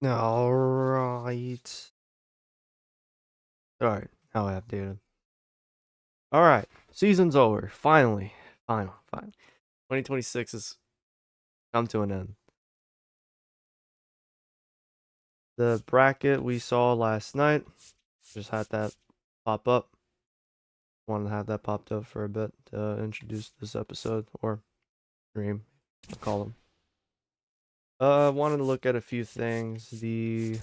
Alright. Alright, now I have data. Alright, season's over. Finally. Final. 2026 has come to an end. The bracket we saw last night, just had that pop up. Wanted to have that popped up for a bit to introduce this episode, or stream, I'll call them. Wanted to look at a few things. The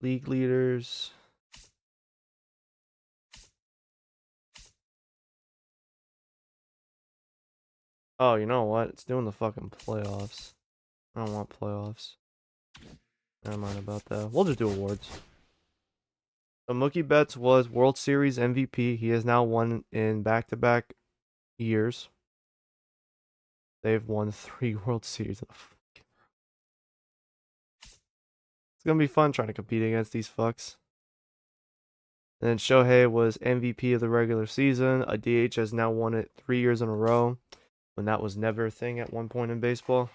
league leaders. Oh, you know what? It's doing the fucking playoffs. I don't want playoffs. Never mind about that. We'll just do awards. So Mookie Betts was World Series MVP. He has now won in back-to-back years. They've won 3 World Series. It's gonna be fun trying to compete against these fucks. And then Shohei was MVP of the regular season. A DH has now won it 3 years in a row, when that was never a thing at one point in baseball.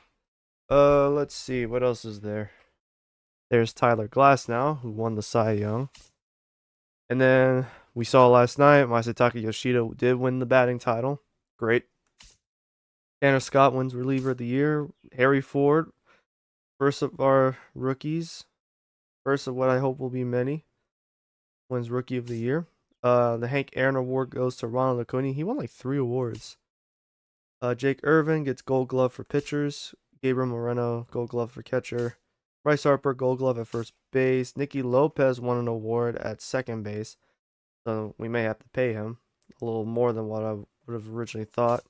Let's see, what else is there? There's Tyler Glasnow, who won the Cy Young. And then we saw last night, Masataka Yoshida did win the batting title. Great. Tanner Scott wins reliever of the year. Harry Ford, first of our rookies, first of what I hope will be many, wins rookie of the year. The Hank Aaron Award goes to Ronald Acuna. He won like 3 awards. Jake Irvin gets Gold Glove for pitchers. Gabriel Moreno, Gold Glove for catcher. Bryce Harper, Gold Glove at first base. Nicky Lopez won an award at second base, so we may have to pay him a little more than what I would have originally thought.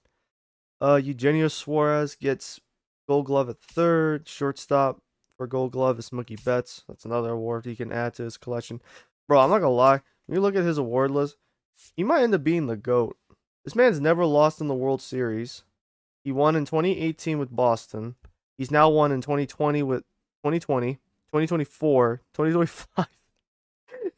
Eugenio Suarez gets Gold Glove at third. Shortstop for Gold Glove is Mookie Betts. That's another award he can add to his collection. Bro, I'm not gonna lie. When you look at his award list, he might end up being the GOAT. This man's never lost in the World Series. He won in 2018 with Boston. He's now won in 2020 with 2020, 2024, 2025,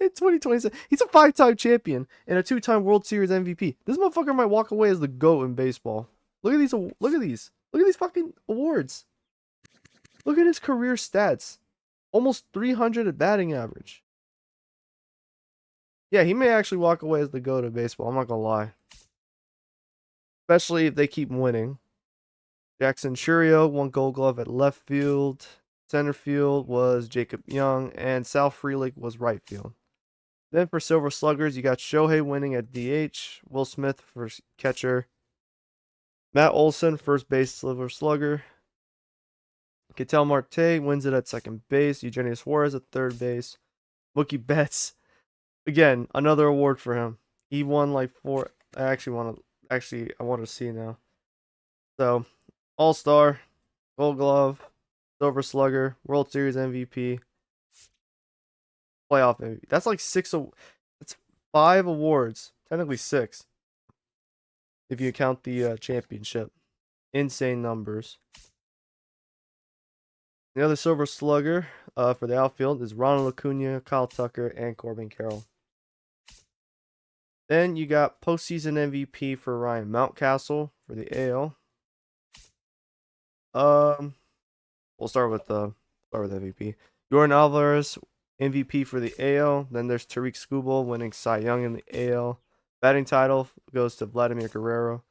and 2027. He's a 5-time champion and a 2-time World Series MVP. This motherfucker might walk away as the GOAT in baseball. Look at these. Look at these. Look at these fucking awards. Look at his career stats. Almost 300 at batting average. Yeah, he may actually walk away as the GOAT of baseball. I'm not gonna lie. Especially if they keep winning. Jackson Churio won Gold Glove at left field. Center field was Jacob Young, and Sal Frelick was right field. Then for Silver Sluggers, you got Shohei winning at DH, Will Smith for catcher, Matt Olson, first base Silver Slugger, Ketel Marte wins it at second base, Eugenio Suarez at third base, Mookie Betts, again, another award for him. He won like 4. I want to see now. So, All-Star, Gold Glove, Silver Slugger, World Series MVP, playoff MVP. That's like 6. That's 5 awards. Technically 6. If you count the championship. Insane numbers. The other Silver Slugger for the outfield is Ronald Acuna, Kyle Tucker, and Corbin Carroll. Then you got postseason MVP for Ryan Mountcastle for the AL. We'll start with MVP. Jordan Alvarez, MVP for the AL. Then there's Tariq Skubal winning Cy Young in the AL. Batting title goes to Vladimir Guerrero.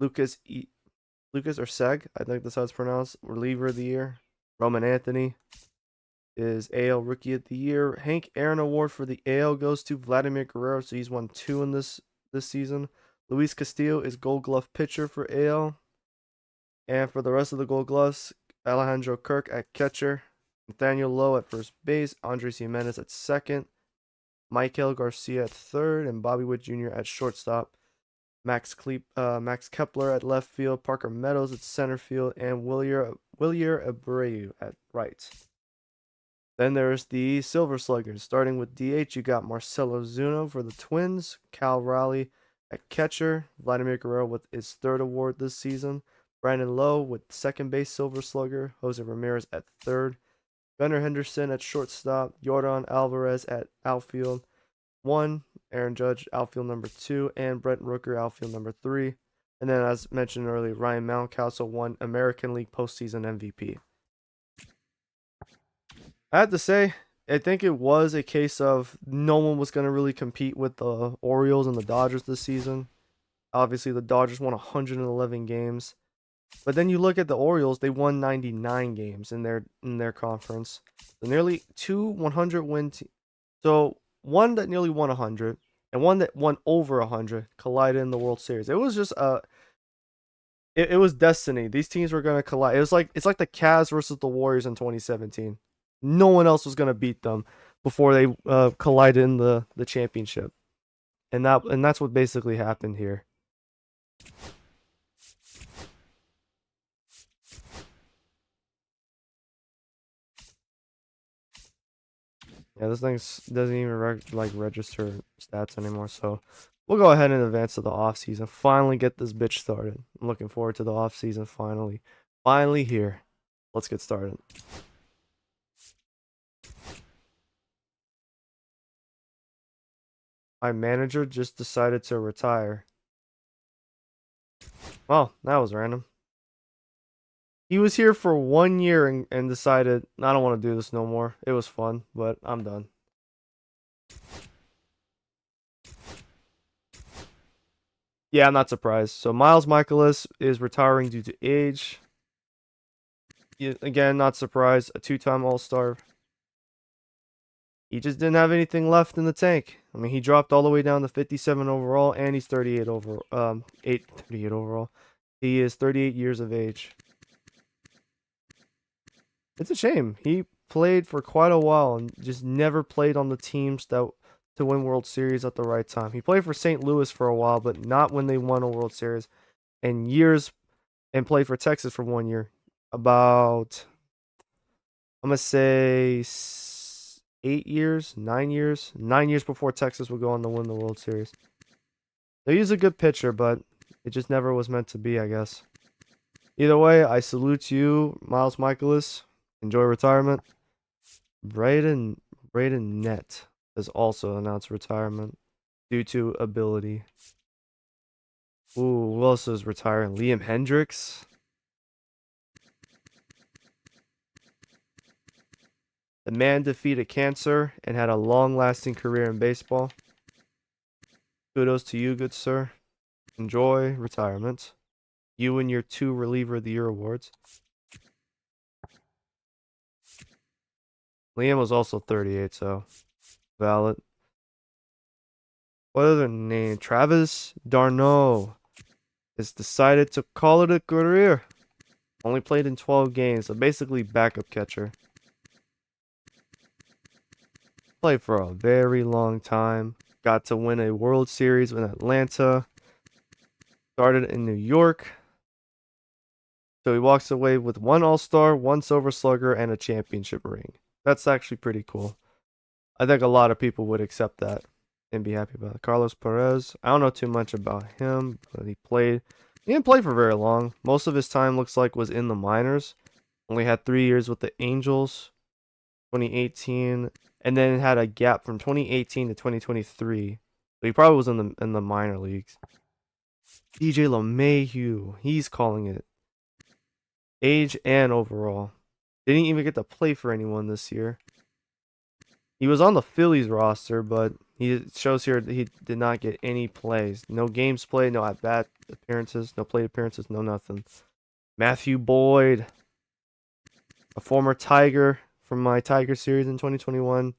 Lucas or Seg, I think that's how it's pronounced, reliever of the year. Roman Anthony is AL Rookie of the Year. Hank Aaron Award for the AL goes to Vladimir Guerrero, so he's won 2 in this season. Luis Castillo is Gold Glove pitcher for AL. And for the rest of the Gold Gloves, Alejandro Kirk at catcher, Nathaniel Lowe at first base, Andres Jimenez at second, Michael Garcia at third, and Bobby Witt Jr. at shortstop. Max Kepler at left field, Parker Meadows at center field, and Willier Abreu at right. Then there's the Silver Sluggers. Starting with DH, you got Marcelo Zuna for the Twins, Cal Raleigh at catcher, Vladimir Guerrero with his 3rd award this season, Brandon Lowe with second base Silver Slugger, Jose Ramirez at third, Gunnar Henderson at shortstop, Jordan Alvarez at outfield 1, Aaron Judge outfield number 2, and Brent Rooker outfield number 3. And then, as mentioned earlier, Ryan Mountcastle won American League postseason MVP. I have to say, I think it was a case of no one was going to really compete with the Orioles and the Dodgers this season. Obviously, the Dodgers won 111 games, but then you look at the Orioles; they won 99 games in their conference. So nearly two 100 win teams. So one that nearly won 100 and one that won over 100 collided in the World Series. It was just it was destiny. These teams were gonna collide. It's like the Cavs versus the Warriors in 2017. No one else was gonna beat them before they collided in the championship, and that's what basically happened here. Yeah, this thing doesn't even register stats anymore. So we'll go ahead and advance to the off season. Finally get this bitch started. I'm looking forward to the off season. Finally here. Let's get started. My manager just decided to retire. Well, that was random. He was here for 1 year and decided, I don't want to do this no more. It was fun, but I'm done. Yeah, I'm not surprised. So Miles Michaelis is retiring due to age. Again, not surprised. A two-time All-Star. He just didn't have anything left in the tank. I mean, he dropped all the way down to 57 overall, and he's 38 over 38 overall. He is 38 years of age. It's a shame. He played for quite a while and just never played on the teams that to win World Series at the right time. He played for St. Louis for a while, but not when they won a World Series. And years and played for Texas for 1 year. About I'm gonna say 8 years, 9 years, 9 years before Texas would go on to win the World Series. So he's a good pitcher, but it just never was meant to be, I guess. Either way, I salute you, Miles Michaelis. Enjoy retirement. Braden Nett has also announced retirement due to ability. Ooh, who else is retiring? Liam Hendricks. The man defeated cancer and had a long-lasting career in baseball. Kudos to you, good sir. Enjoy retirement. You and your 2 Reliever of the Year awards. Liam was also 38, so valid. What other name? Travis d'Arnaud has decided to call it a career. Only played in 12 games, so basically backup catcher. Played for a very long time. Got to win a World Series in Atlanta. Started in New York. So he walks away with 1 All-Star, 1 Silver Slugger, and a championship ring. That's actually pretty cool. I think a lot of people would accept that and be happy about it. Carlos Perez. I don't know too much about him, but he played. He didn't play for very long. Most of his time looks like was in the minors. Only had 3 years with the Angels, 2018, and then had a gap from 2018 to 2023. So he probably was in the minor leagues. DJ LeMahieu, he's calling it. Age and overall. Didn't even get to play for anyone this year. He was on the Phillies roster, but he shows here that he did not get any plays. No games played, no at-bat appearances, no plate appearances, no nothing. Matthew Boyd, a former Tiger from my Tiger series in 2021.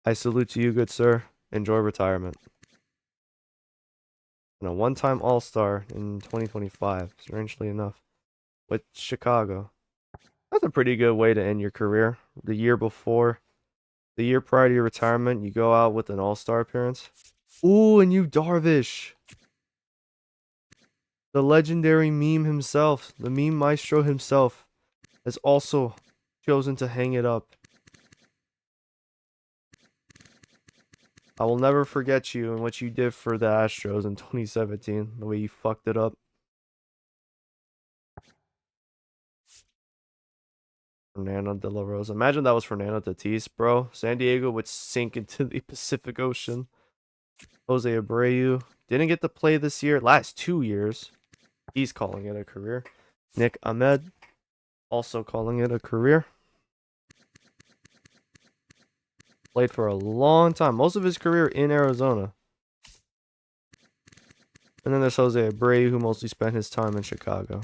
I salute to you, good sir. Enjoy retirement. And a one-time All-Star in 2025, strangely enough, with Chicago. That's a pretty good way to end your career. The year prior to your retirement, you go out with an All-Star appearance. Ooh, and you Darvish. The legendary meme himself, the meme maestro himself, has also chosen to hang it up. I will never forget you and what you did for the Astros in 2017, the way you fucked it up. Fernando de la Rosa. Imagine that was Fernando Tatis, bro. San Diego would sink into the Pacific Ocean. Jose Abreu didn't get to play this year. Last 2 years. He's calling it a career. Nick Ahmed also calling it a career. Played for a long time. Most of his career in Arizona. And then there's Jose Abreu, who mostly spent his time in Chicago.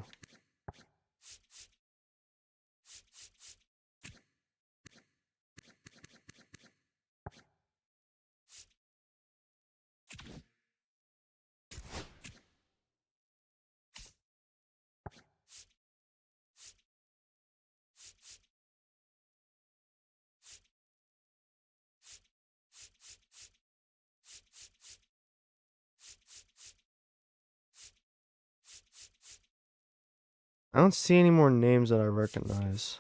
I don't see any more names that I recognize.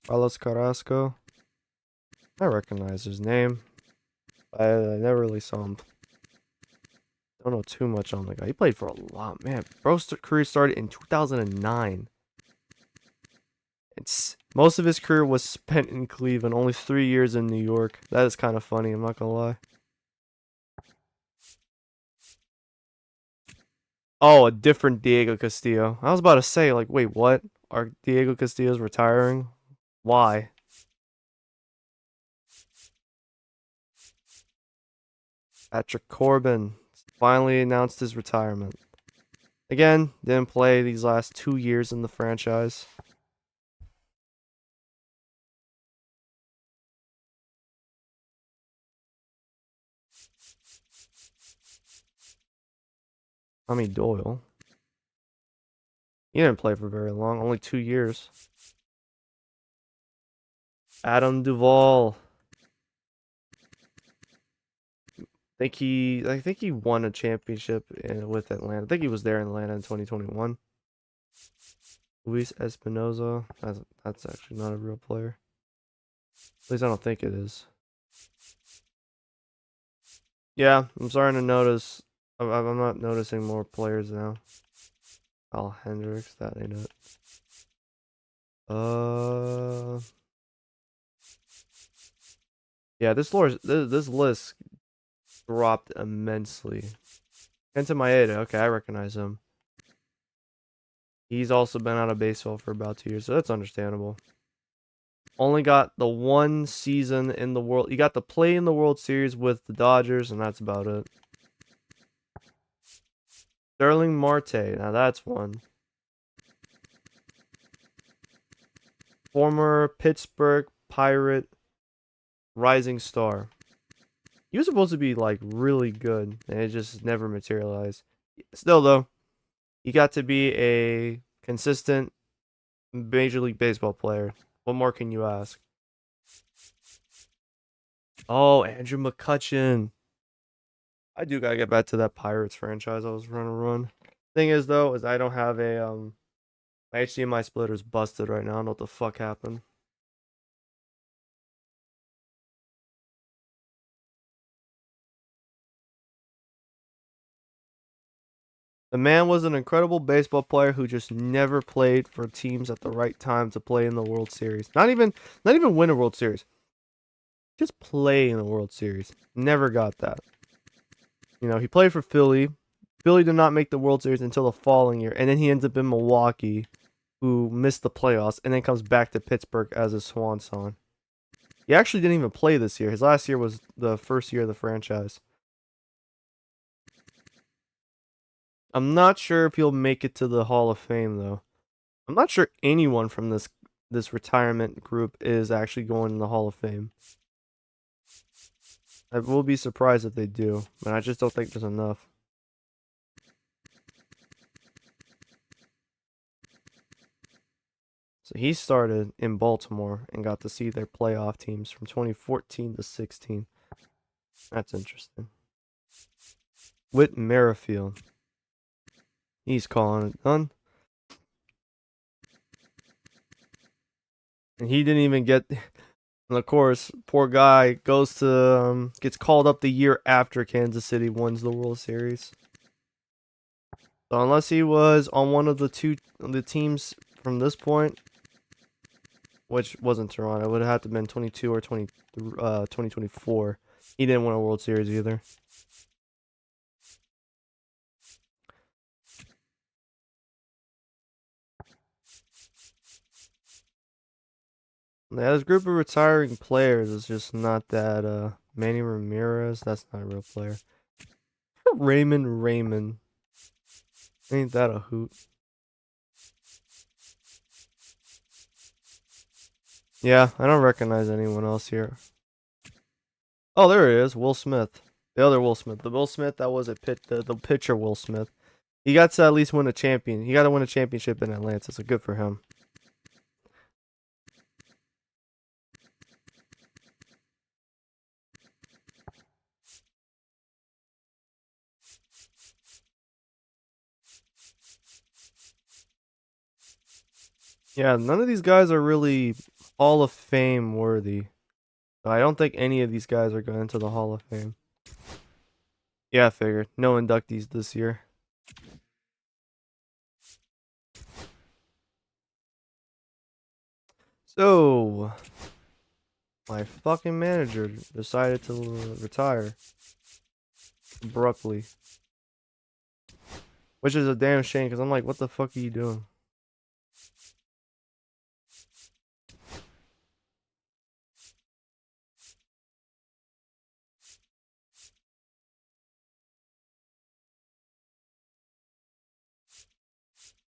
Carlos Carrasco. I recognize his name. I never really saw him. Don't know too much on the guy. He played for a lot, man. Bro's career started in 2009. Most of his career was spent in Cleveland. Only 3 years in New York. That is kind of funny. I'm not gonna lie. Oh, a different Diego Castillo. I was about to say, like, wait, what? Are Diego Castillo's retiring? Why? Patrick Corbin finally announced his retirement. Again, didn't play these last 2 years in the franchise. Tommy Doyle. He didn't play for very long, only 2 years. Adam Duvall. I think he won a championship with Atlanta. I think he was there in Atlanta in 2021. Luis Espinoza. That's actually not a real player. At least I don't think it is. Yeah, I'm starting to notice. I'm not noticing more players now. Al Hendricks, that ain't it. Yeah, this list dropped immensely. Kenta Maeda, okay, I recognize him. He's also been out of baseball for about 2 years, so that's understandable. Only got the one season in the world. He got to play in the World Series with the Dodgers, and that's about it. Sterling Marte, now that's one. Former Pittsburgh Pirate rising star. He was supposed to be like really good, and it just never materialized. Still though, he got to be a consistent Major League Baseball player. What more can you ask? Oh, Andrew McCutchen. I do gotta get back to that Pirates franchise I was trying to run. Thing is though, is I don't have a my HDMI splitter's busted right now. I don't know what the fuck happened. The man was an incredible baseball player who just never played for teams at the right time to play in the World Series. Not even win a World Series. Just play in the World Series. Never got that. You know, he played for Philly. Philly did not make the World Series until the following year, and then he ends up in Milwaukee, who missed the playoffs, and then comes back to Pittsburgh as a swan song. He actually didn't even play this year. His last year was the first year of the franchise. I'm not sure if he'll make it to the Hall of Fame though. I'm not sure anyone from this retirement group is actually going in the Hall of Fame. I will be surprised if they do, but I just don't think there's enough. So he started in Baltimore and got to see their playoff teams from 2014 to 16. That's interesting. Whit Merrifield. He's calling it done. And he didn't even get. And of course, poor guy goes to gets called up the year after Kansas City wins the World Series. So unless he was on one of the teams from this point, which wasn't Toronto, it would have had to have been 22 or 2024. He didn't win a World Series either. Yeah, this group of retiring players is just not that. Manny Ramirez, that's not a real player. Raymond, ain't that a hoot? Yeah, I don't recognize anyone else here. Oh, there he is, Will Smith. The other Will Smith. The Will Smith that was at the pitcher Will Smith. He got to at least win a champion. He got to win a championship in Atlanta, so good for him. Yeah, none of these guys are really Hall of Fame worthy. I don't think any of these guys are going to the Hall of Fame. Yeah, I figured. No inductees this year. So, my fucking manager decided to retire abruptly. Which is a damn shame, because I'm like, what the fuck are you doing?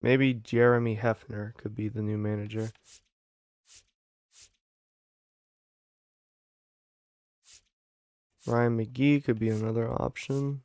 Maybe Jeremy Hefner could be the new manager. Ryan McGee could be another option.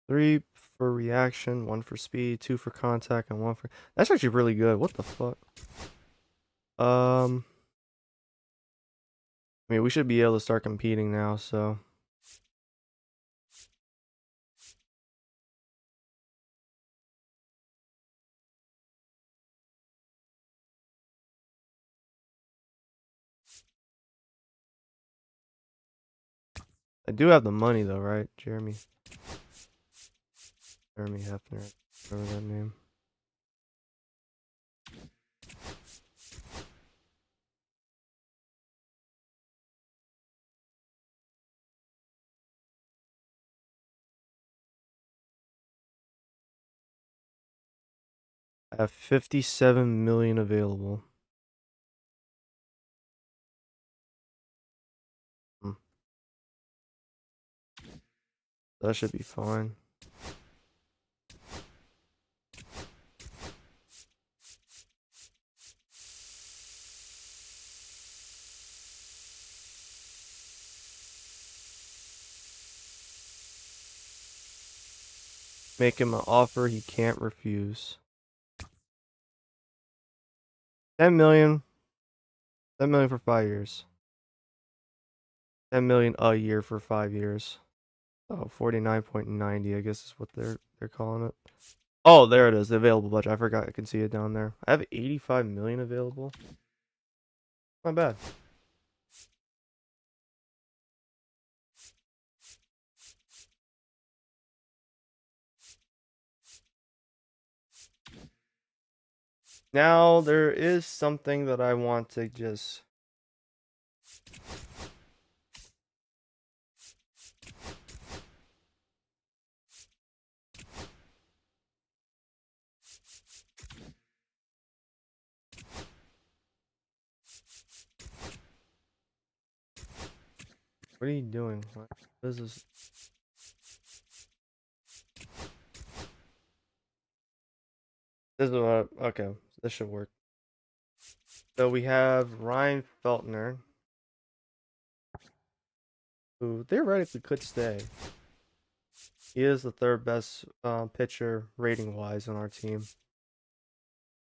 Three for reaction, one for speed, two for contact, and one for... That's actually really good. What the fuck? I mean, we should be able to start competing now, so... I do have the money, though, right? Jeremy Hefner. Remember that name. I have 57 million available. Hmm. That should be fine. Make him an offer he can't refuse. 10 million. 10 million for 5 years. 10 million a year for 5 years. Oh, 49.90, I guess is what they're calling it. Oh, there it is, the available budget. I forgot I can see it down there. I have 85 million available. Not bad. Now there is something that I want to just... What are you doing? What is this? This is what... Okay, this should work. So we have Ryan Feltner, who theoretically could stay. He is the third best pitcher rating wise on our team.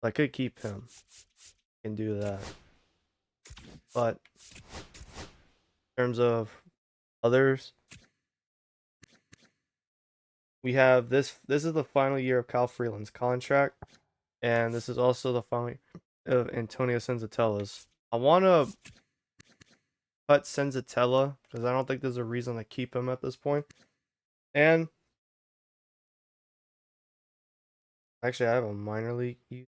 I could keep him and do that. But in terms of others, we have this. This is the final year of Kyle Freeland's contract, and this is also the final year of Antonio Senzatella's. I want to cut Senzatella because I don't think there's a reason to keep him at this point. And actually, I have a minor league. Then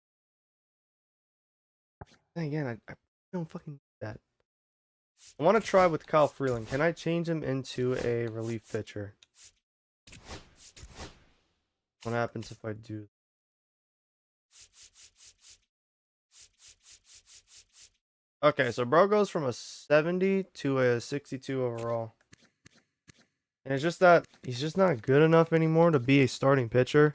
again, I don't fucking need that. I want to try with Kyle Freeland. Can I change him into a relief pitcher? What happens if I do? Okay, so bro goes from a 70 to a 62 overall. And it's just that he's just not good enough anymore to be a starting pitcher.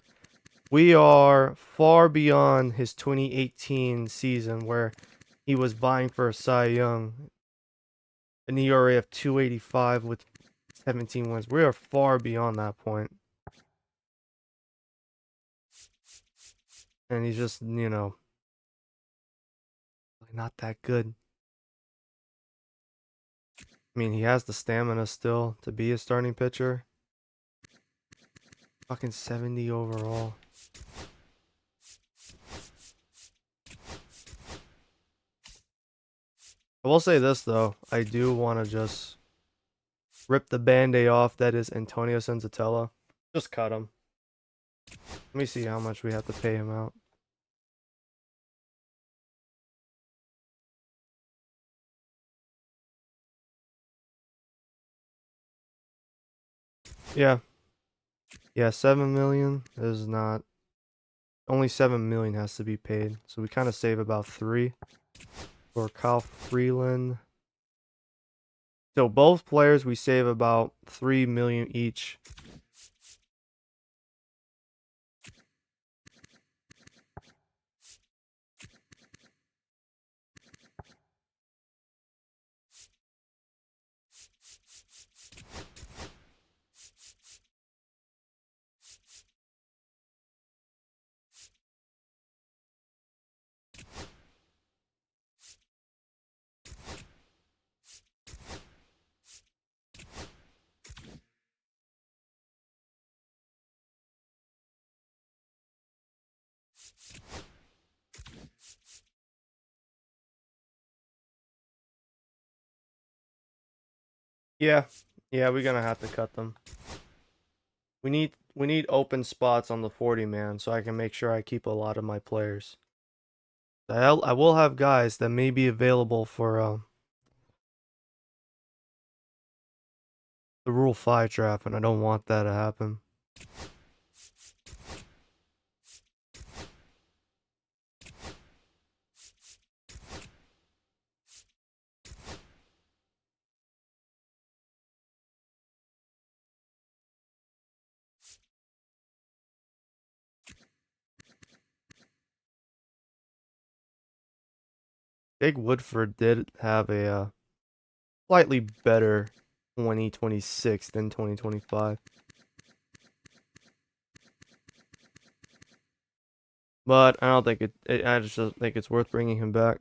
We are far beyond his 2018 season where he was vying for a Cy Young. An ERA of 285 with 17 wins. We are far beyond that point. And he's just, not that good. I mean, he has the stamina still to be a starting pitcher. Fucking 70 overall. I will say this, though. I do want to just rip the band-aid off that is Antonio Senzatella. Just cut him. Let me see how much we have to pay him out. Yeah. Yeah, 7 million is not... Only 7 million has to be paid. So we kind of save about 3 for Kyle Freeland. So both players, we save about 3 million each. Yeah. Yeah, we're gonna have to cut them. We need open spots on the 40 man so I can make sure I keep a lot of my players. I will have guys that may be available for the Rule 5 draft, and I don't want that to happen. Jake Woodford did have a slightly better 2026 than 2025. But I don't think I just don't think it's worth bringing him back.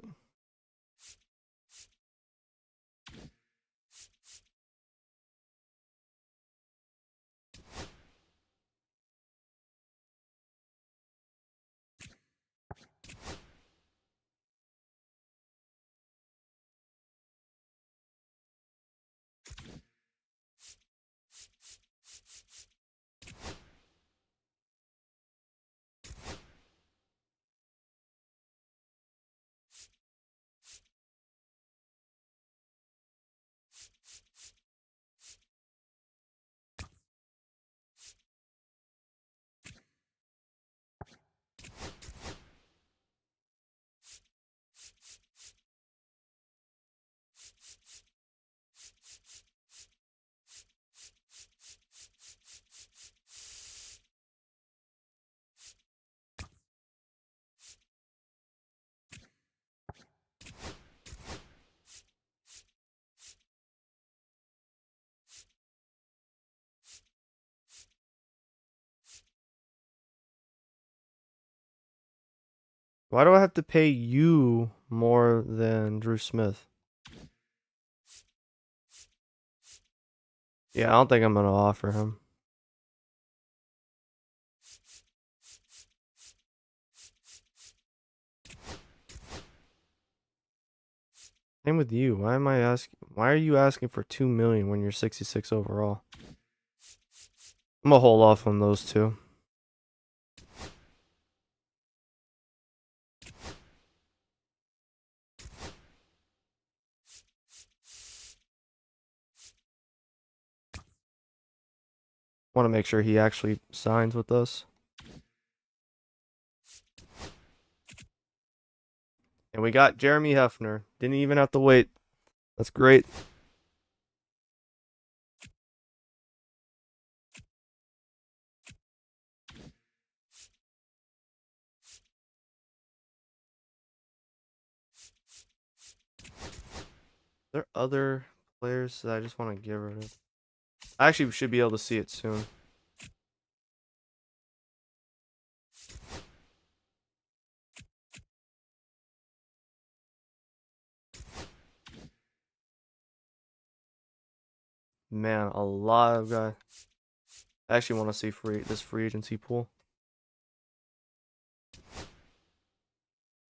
Why do I have to pay you more than Drew Smith? Yeah, I don't think I'm gonna offer him. Same with you. Why are you asking for 2 million when you're 66 overall? I'm gonna hold off on those two. Want to make sure he actually signs with us. And we got Jeremy Hefner. Didn't even have to wait. That's great. There are other players that I just want to get rid of. I actually should be able to see it soon. Man, a lot of guys. I actually want to see this free agency pool.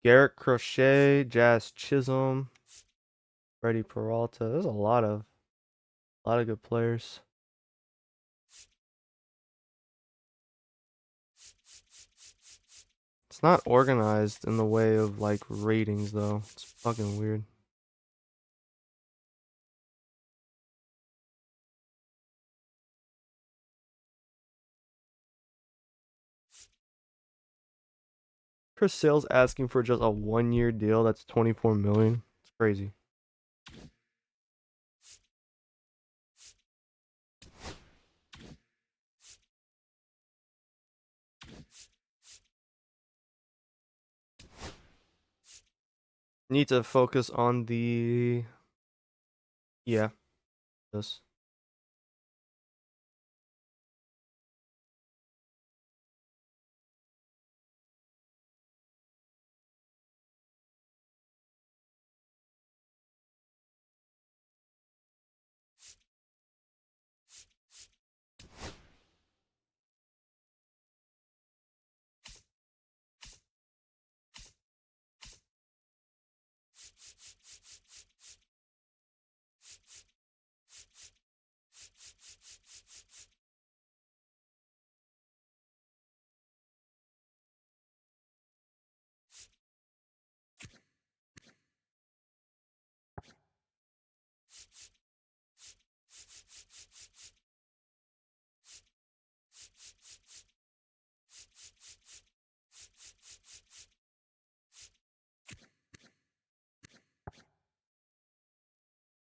Garrett Crochet, Jazz Chisholm, Freddie Peralta. There's a lot of good players. It's not organized in the way of like ratings though. It's fucking weird. Chris Sale's asking for just a 1-year deal that's 24 million. It's crazy. Need to focus on the this.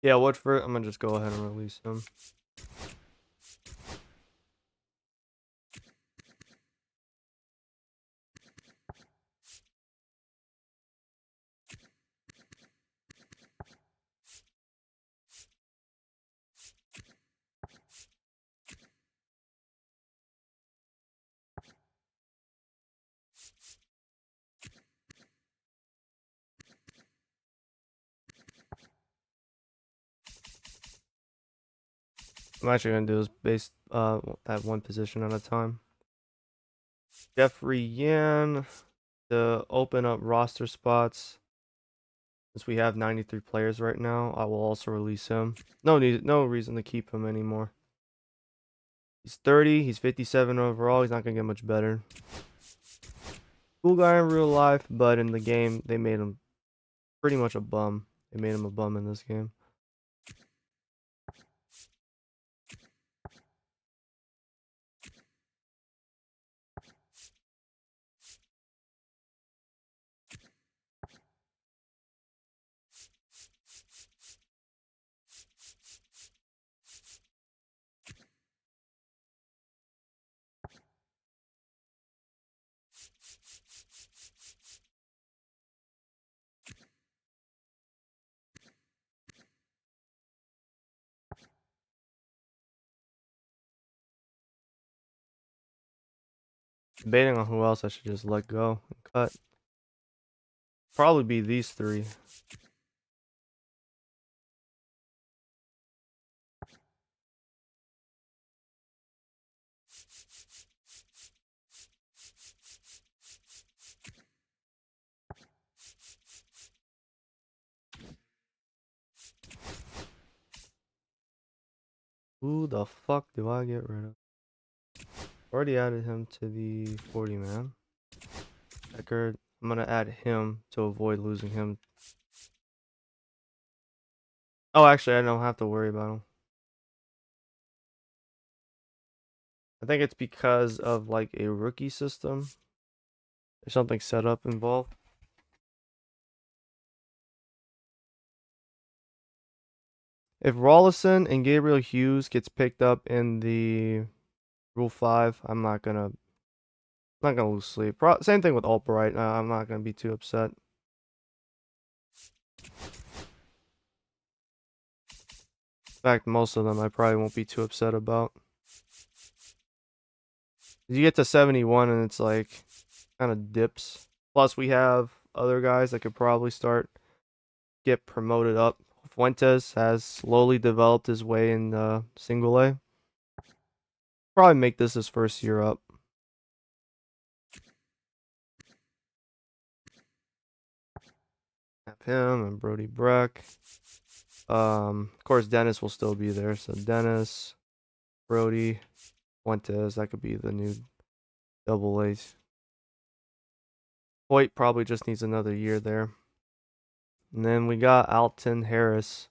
Yeah, Woodford. I'm gonna just go ahead and release him. I'm actually gonna do this based at one position at a time. Jeffrey Yan to open up roster spots. Since we have 93 players right now, I will also release him. No reason to keep him anymore. He's 30. He's 57 overall. He's not gonna get much better. Cool guy in real life, but in the game they made him pretty much a bum. They made him a bum in this game. Debating on who else I should just let go and cut. probably be these three. Who the fuck do I get rid of? Already added him to the 40 man. Eckert. I'm gonna add him to avoid losing him. Oh, actually, I don't have to worry about him. I think it's because of like a rookie system. There's something set up involved. If Rollison and Gabriel Hughes gets picked up in the Rule 5, I'm not gonna lose sleep. Same thing with Albright. I'm not gonna be too upset. In fact, most of them I probably won't be too upset about. You get to 71 and it's like kind of dips. Plus, we have other guys that could probably get promoted up. Fuentes has slowly developed his way in single A. Probably make this his first year up. Have him and Brody Breck. Of course, Dennis will still be there. So Dennis, Brody, Fuentes, that could be the new double A's. Hoyt probably just needs another year there. And then we got Alton Harris.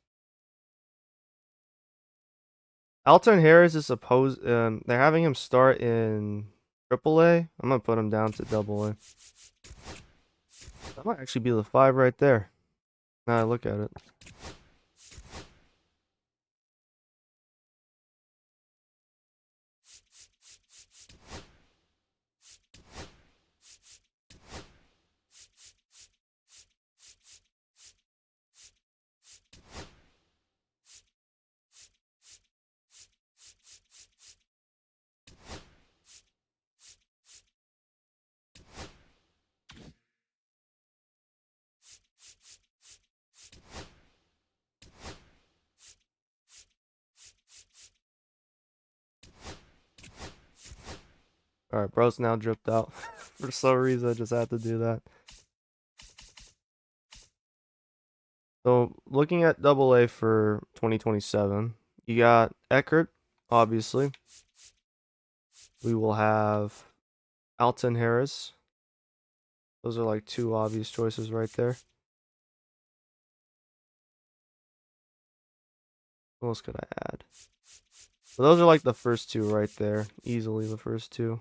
Alton Harris is supposed. They're having him start in AAA. I'm gonna put him down to AA. That might actually be the 5 right there. Now I look at it. All right, bro's now dripped out. For some reason, I just had to do that. So looking at AA for 2027, you got Eckert, obviously. We will have Alton Harris. Those are like two obvious choices right there. What else could I add? So those are like the first two right there. Easily the first two.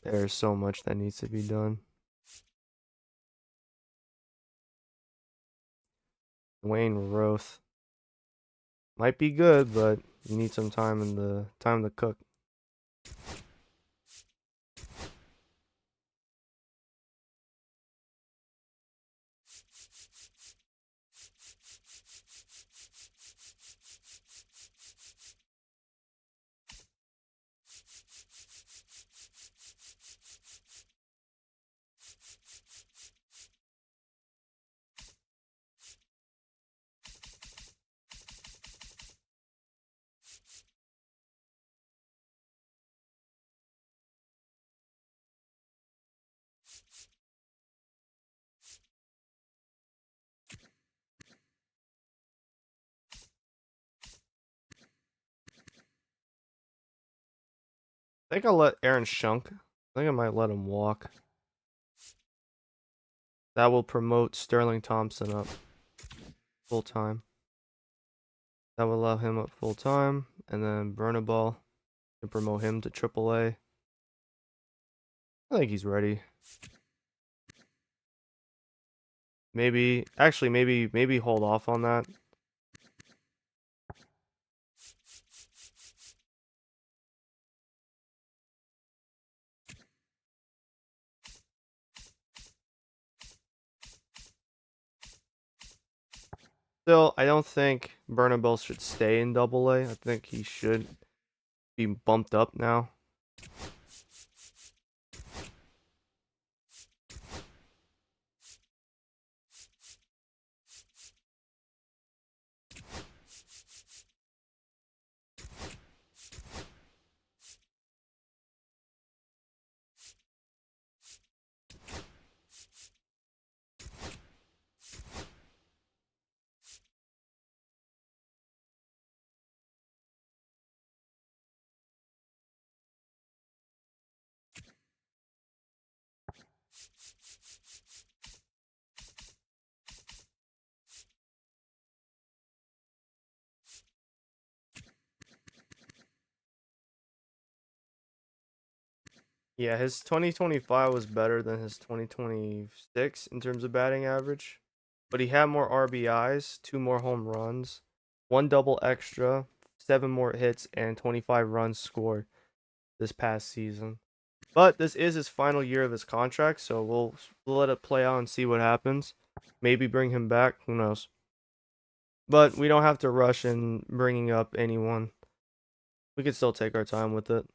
There's so much that needs to be done. Wayne Roth might be good, but you need some time to cook. I think I'll let Aaron Shunk. I think I might let him walk. That will promote Sterling Thompson up full time. That will allow him up full time, and then Bernabal can promote him to AAA. I think he's ready. Maybe hold off on that. Still, I don't think Bernabel should stay in AA. I think he should being bumped up now. Yeah, his 2025 was better than his 2026 in terms of batting average, but he had more RBIs, 2 more home runs, 1 double extra, 7 more hits, and 25 runs scored this past season. But this is his final year of his contract, so we'll let it play out and see what happens. Maybe bring him back, who knows? But we don't have to rush in bringing up anyone. We can still take our time with it.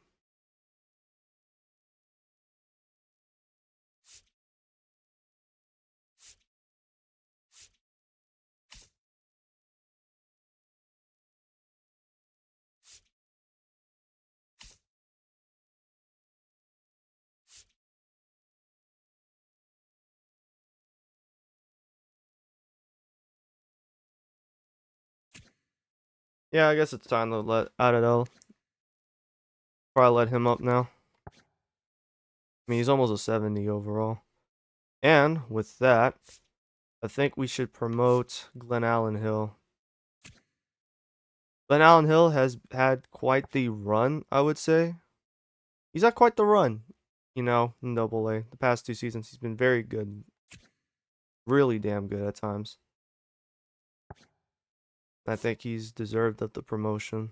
Yeah, I guess it's time to let Adel probably let him up now. I mean, he's almost a 70 overall. And with that, I think we should promote Glenn Allen Hill. Glenn Allen Hill has had quite the run, I would say. He's had quite the run, in Double A. The past 2 seasons, he's been very good. Really damn good at times. I think he's deserved of the promotion.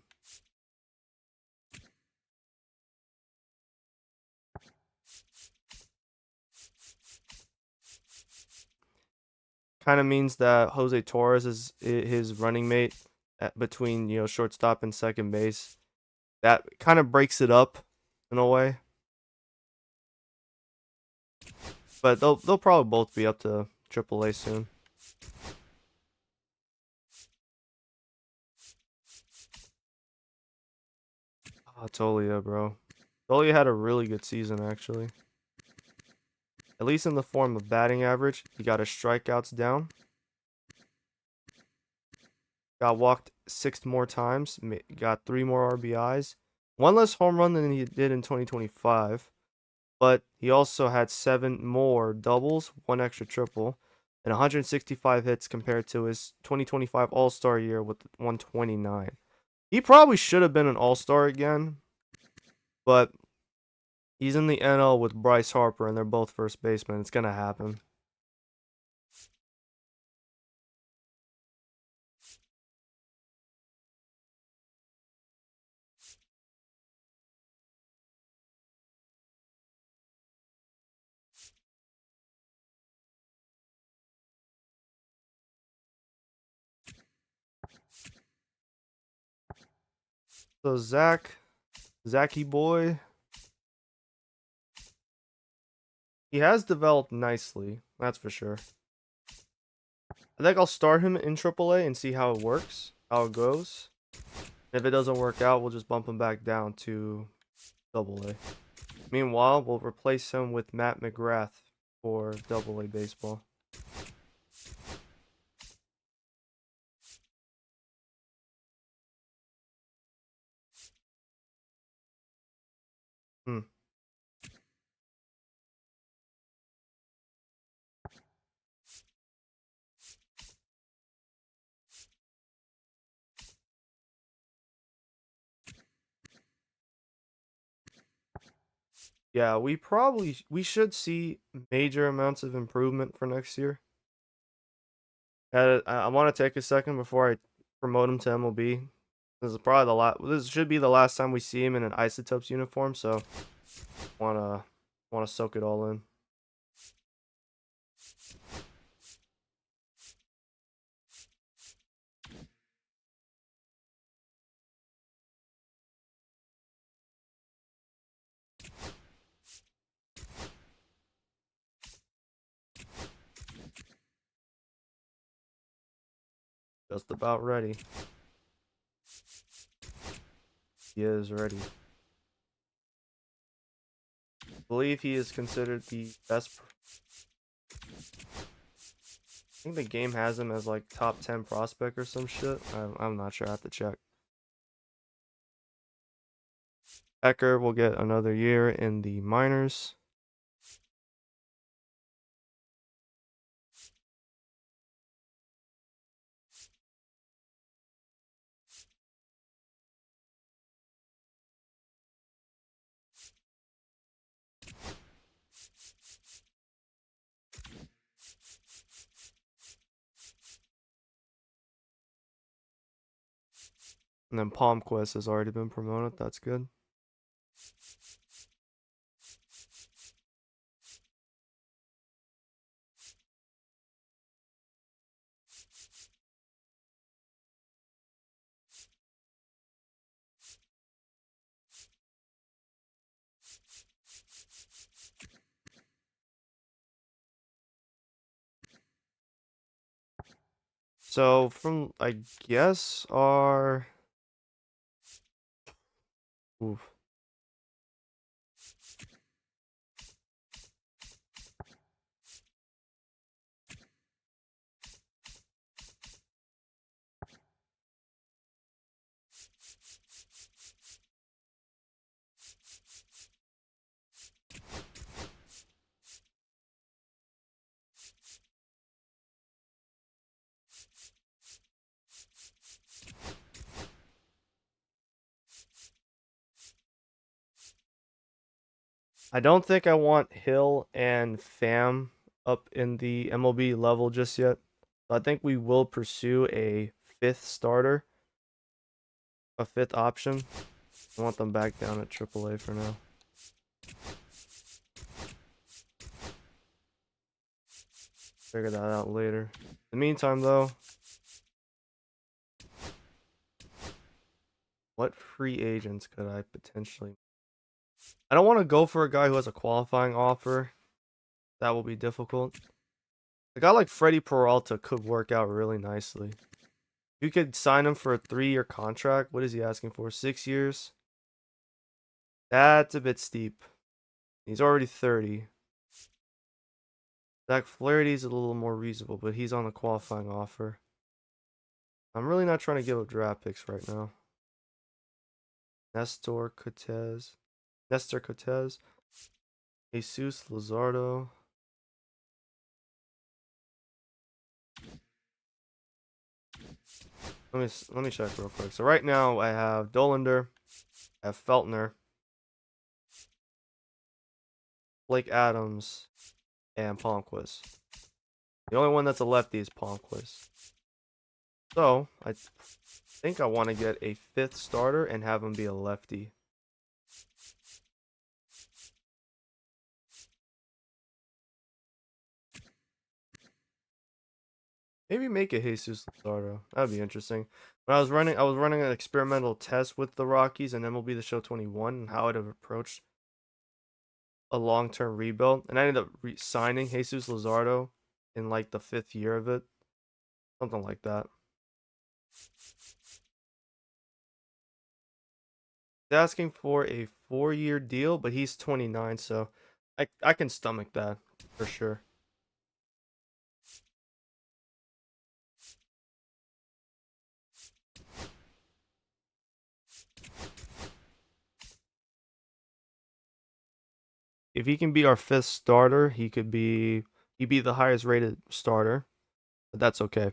Kind of means that Jose Torres is his running mate between shortstop and second base. That kind of breaks it up in a way. But they'll probably both be up to AAA soon. Oh, Tolia, bro. Tolia had a really good season actually. At least in the form of batting average, he got his strikeouts down. Got walked 6 more times. Got 3 more RBIs. 1 less home run than he did in 2025. But he also had 7 more doubles, 1 extra triple, and 165 hits compared to his 2025 All-Star year with 129. He probably should have been an All-Star again, but he's in the NL with Bryce Harper, and they're both first basemen. It's going to happen. So Zachy boy, he has developed nicely, that's for sure. I think I'll start him in AAA and see how it works, how it goes. If it doesn't work out, we'll just bump him back down to AA. Meanwhile, we'll replace him with Matt McGrath for AA baseball. Hmm. Yeah, we should see major amounts of improvement for next year. I want to take a second before I promote him to MLB. This is probably the last. This should be the last time we see him in an Isotopes uniform. So, wanna wanna soak it all in. Just about ready. He is ready. I believe he is considered the best. I think the game has him as like top 10 prospect or some shit. I'm not sure. I have to check. Ecker will get another year in the minors. And then Palmquist has already been promoted. That's good. So from I guess our oof. I don't think I want Hill and Pham up in the MLB level just yet. So I think we will pursue a fifth starter, a fifth option. I want them back down at AAA for now. Figure that out later. In the meantime, though, what free agents could I potentially? I don't want to go for a guy who has a qualifying offer. That will be difficult. A guy like Freddie Peralta could work out really nicely. You could sign him for a 3-year contract. What is he asking for? 6 years? That's a bit steep. He's already 30. Zach Flaherty's a little more reasonable, but he's on the qualifying offer. I'm really not trying to give up draft picks right now. Nestor Cortez. Jesus Luzardo. Let me check real quick. So right now I have Dollander, I have Feltner, Blake Adams, and Palmquist. The only one that's a lefty is Palmquist. So I think I want to get a fifth starter and have him be a lefty. Maybe make a Jesus Luzardo. That'd be interesting. When I was running an experimental test with the Rockies and MLB The Show 21 and how I'd have approached a long-term rebuild, and I ended up signing Jesus Luzardo in like the 5th year of it, something like that. He's asking for a 4-year deal, but he's 29, so I can stomach that for sure. If he can be our 5th starter, he'd be the highest rated starter, but that's okay.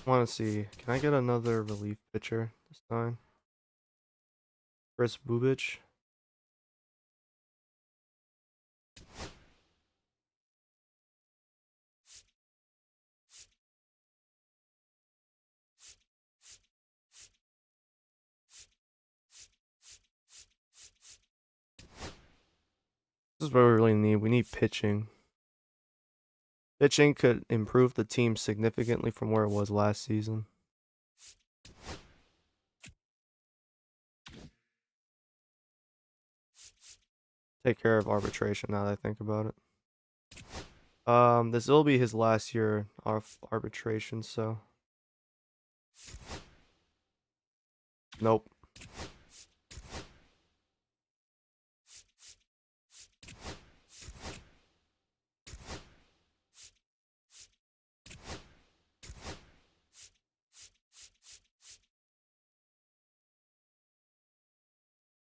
I want to see. Can I get another relief pitcher this time? Chris Bubich. This is what we really need. We need pitching. Pitching could improve the team significantly from where it was last season. Take care of arbitration now that I think about it. This will be his last year of arbitration, so nope.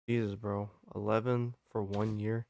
Jesus, bro. 11 for 1 year.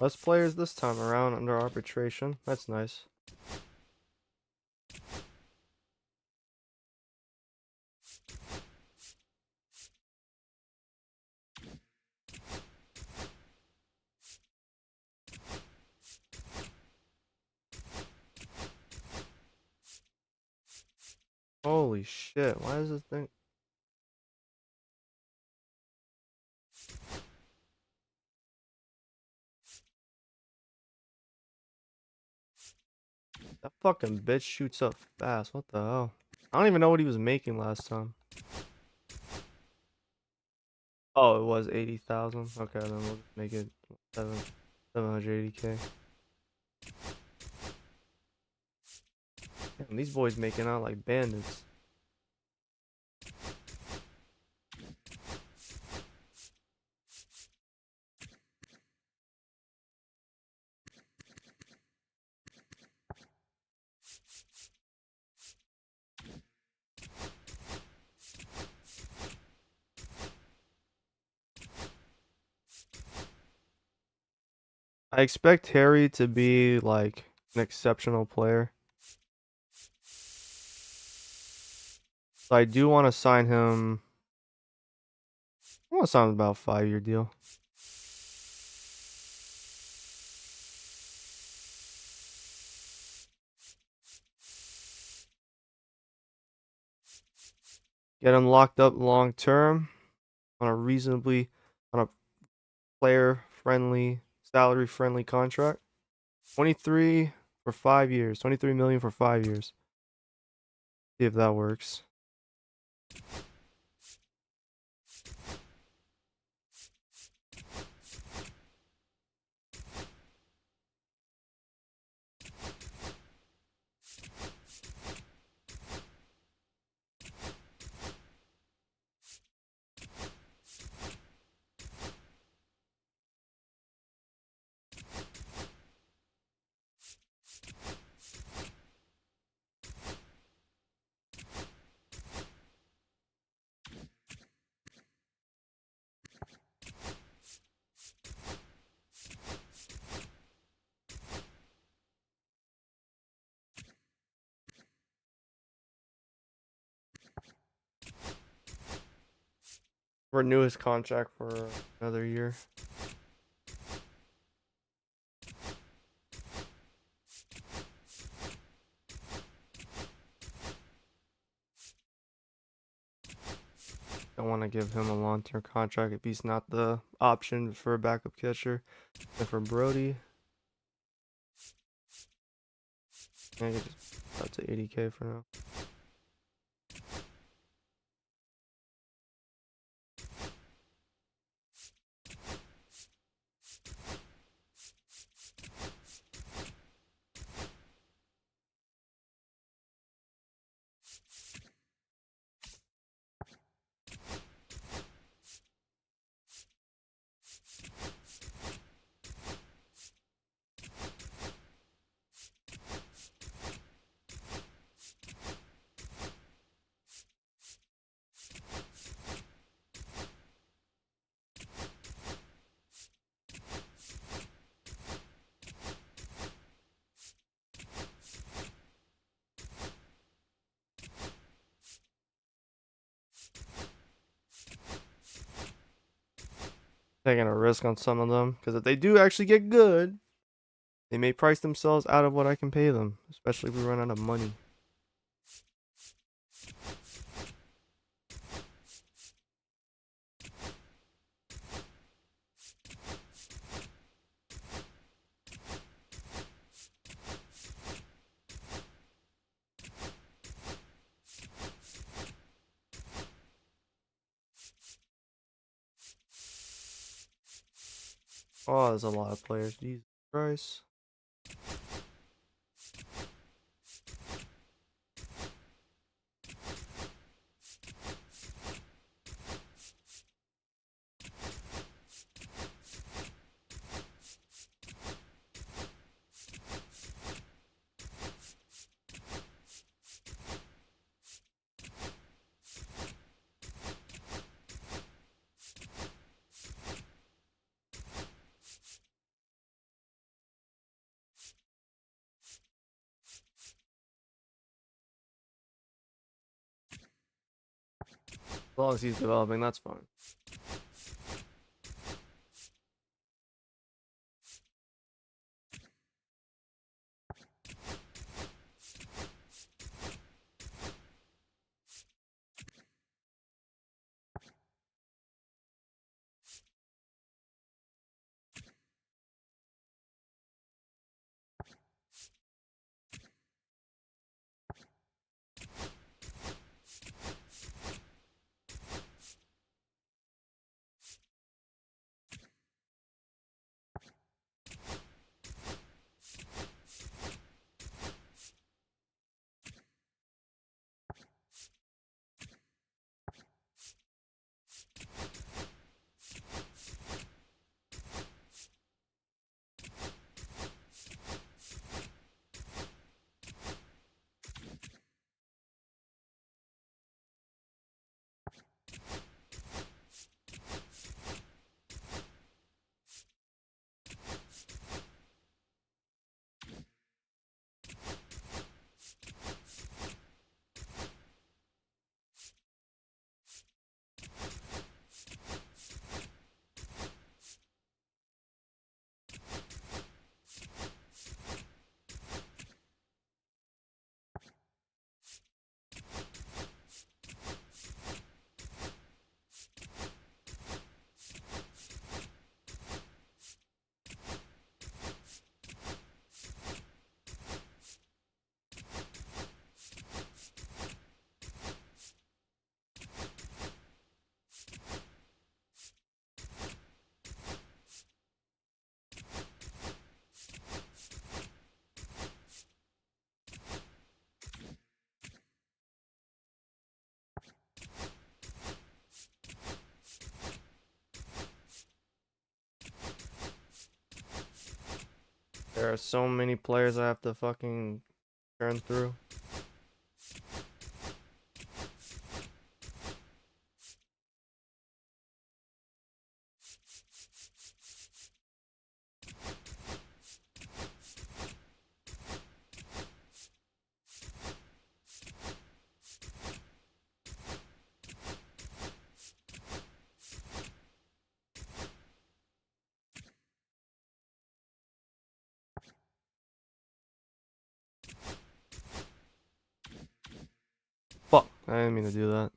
Less players this time around under arbitration. That's nice. Holy shit, why is this thing? That fucking bitch shoots up fast. What the hell? I don't even know what he was making last time. Oh, it was 80,000. Okay, then we'll make it 780K. Damn, these boys making out like bandits. I expect Harry to be like an exceptional player. So I do want to sign him. I want to sign him about a 5-year deal. Get him locked up long term on a player friendly, salary friendly contract. 23 for 5 years. 23 million for 5 years. See if that works. renew his contract for another year. Don't want to give him a long-term contract if he's not the option for a backup catcher. And for Brody, I could just up to 80K for now. Taking a risk on some of them because if they do actually get good, they may price themselves out of what I can pay them, especially if we run out of money. Oh, there's a lot of players. Jesus Christ. As long as he's developing, that's fine. There are so many players I have to fucking turn through. I didn't mean to do that.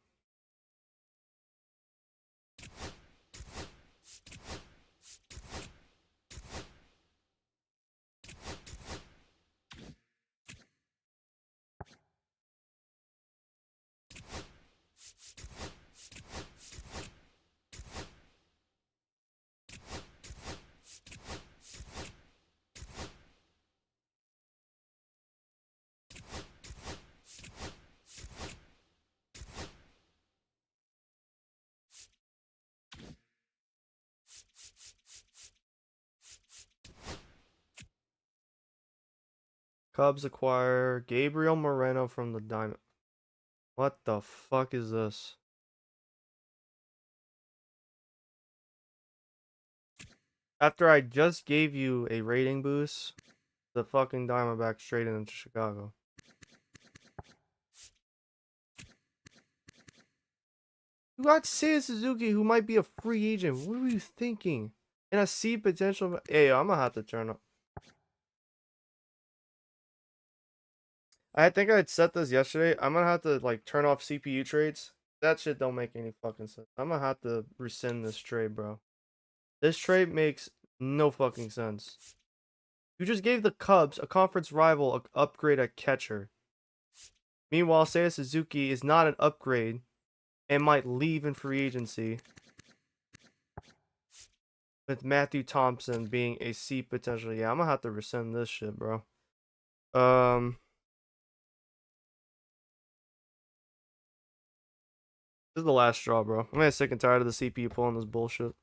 Cubs acquire Gabriel Moreno from the Diamond. What the fuck is this? After I just gave you a rating boost, the fucking Diamondbacks traded into Chicago. You got Seiya Suzuki, who might be a free agent. What were you thinking? And a C potential. Hey, I'm gonna have to turn up. I think I had set this yesterday. I'm gonna have to like turn off CPU trades. That shit don't make any fucking sense. I'm gonna have to rescind this trade, bro. This trade makes no fucking sense. You just gave the Cubs, a conference rival, an upgrade at catcher. Meanwhile, Seiya Suzuki is not an upgrade and might leave in free agency, with Matthew Thompson being a C potential. Yeah, I'm gonna have to rescind this shit, bro. This is the last straw, bro. I'm getting sick and tired of the CPU pulling this bullshit.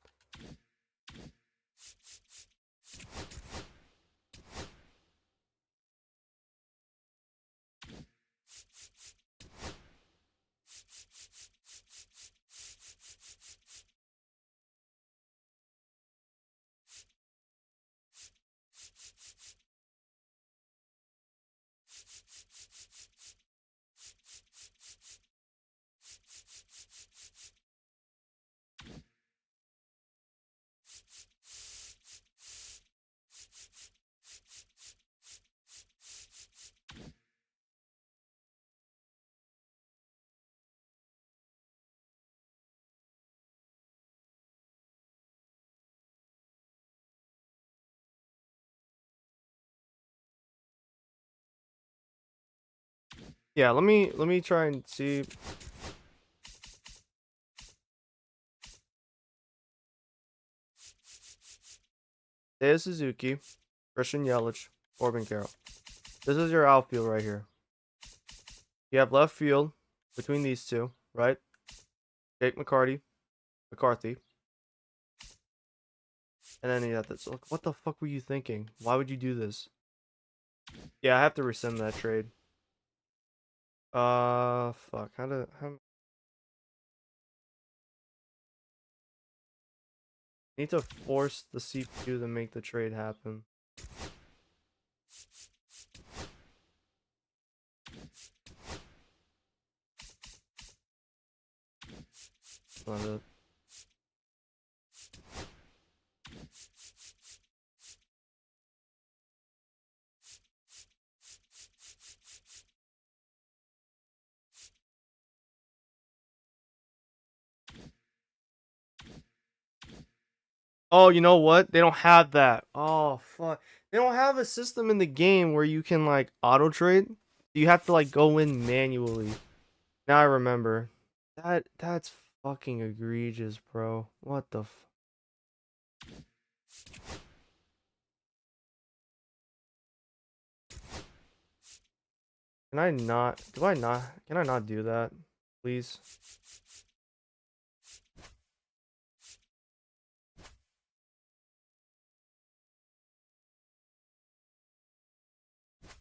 Yeah, let me try and see. Seiya Suzuki, Christian Yelich, Corbin Carroll. This is your outfield right here. You have left field between these two, right? Jake McCarthy, and then you have this. Look, what the fuck were you thinking? Why would you do this? Yeah, I have to rescind that trade. Fuck. How need to force the CPU to make the trade happen. That's not it. Oh, you know what? They don't have that. Oh, fuck. They don't have a system in the game where you can like auto trade. You have to like go in manually. Now I remember. That's fucking egregious, bro. What the f Can I not? Do I not? Can I not do that? Please.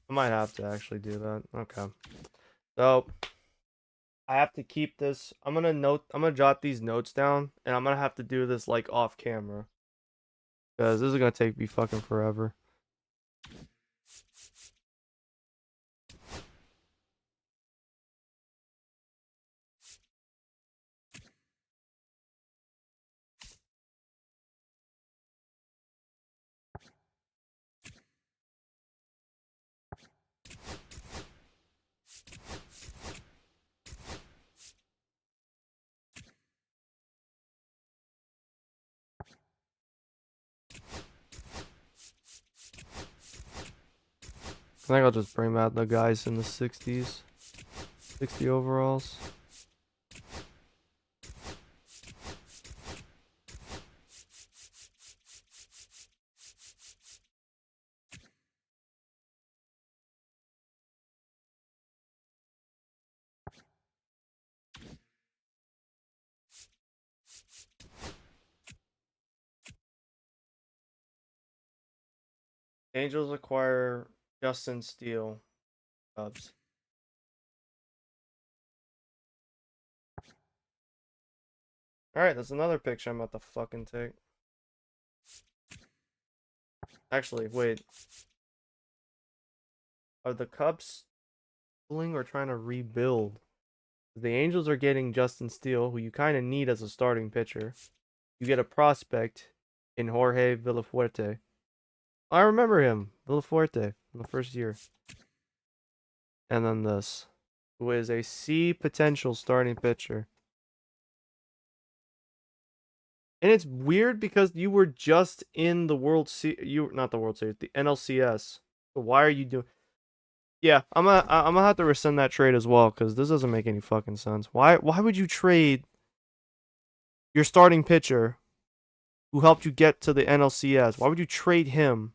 I might have to actually do that. Okay. So I have to keep this. I'm gonna jot these notes down and I'm gonna have to do this like off camera. Because this is gonna take me fucking forever. I think I'll just bring out the guys in the 60s. 60 overalls. Angels acquire Justin Steele. Cubs. Alright, that's another picture I'm about to fucking take. Actually, wait. Are the Cubs or trying to rebuild? The Angels are getting Justin Steele, who you kind of need as a starting pitcher. You get a prospect in Jorge Villafuerte. I remember him, Villafuerte, from the first year. And then this, who is a C potential starting pitcher. And it's weird because you were just in the World Series, not the World Series, the NLCS. So why are you doing? Yeah, I'm gonna have to rescind that trade as well because this doesn't make any fucking sense. Why would you trade your starting pitcher who helped you get to the NLCS? Why would you trade him?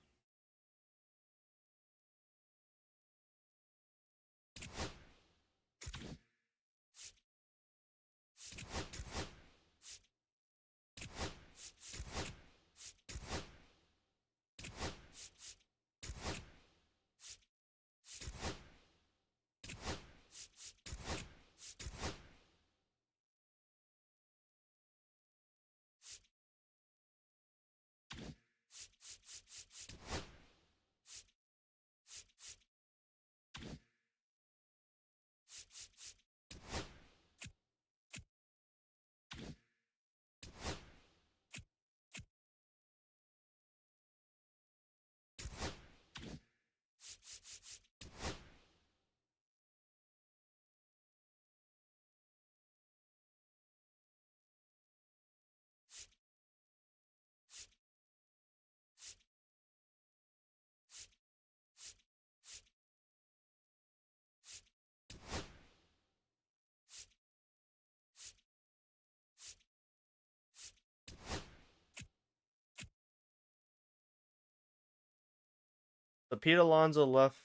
So Pete Alonso left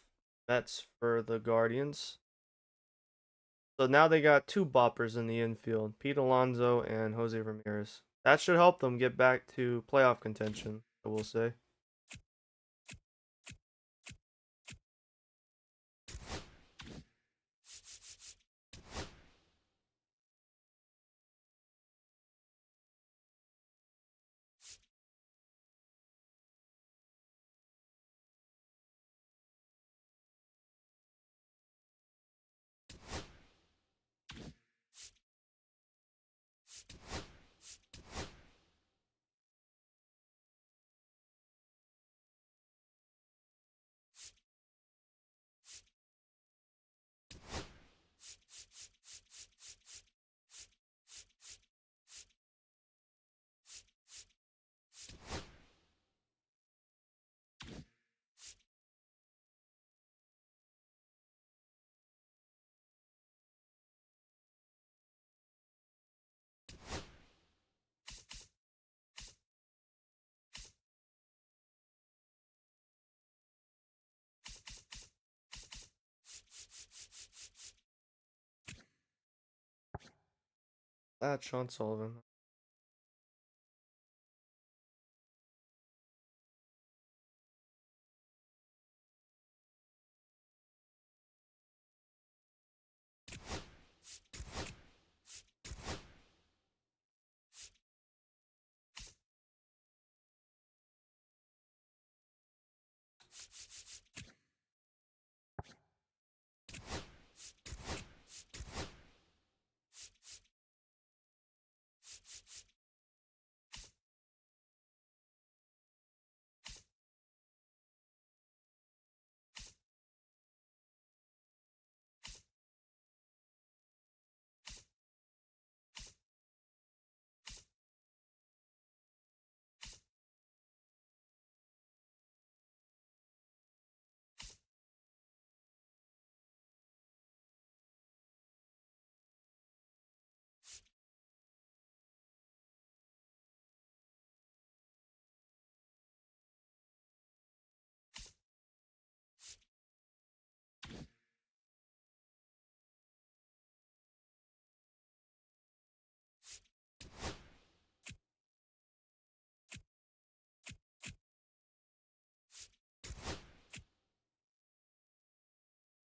Mets for the Guardians. So now they got two boppers in the infield, Pete Alonso and Jose Ramirez. That should help them get back to playoff contention, I will say. That's Sean Sullivan.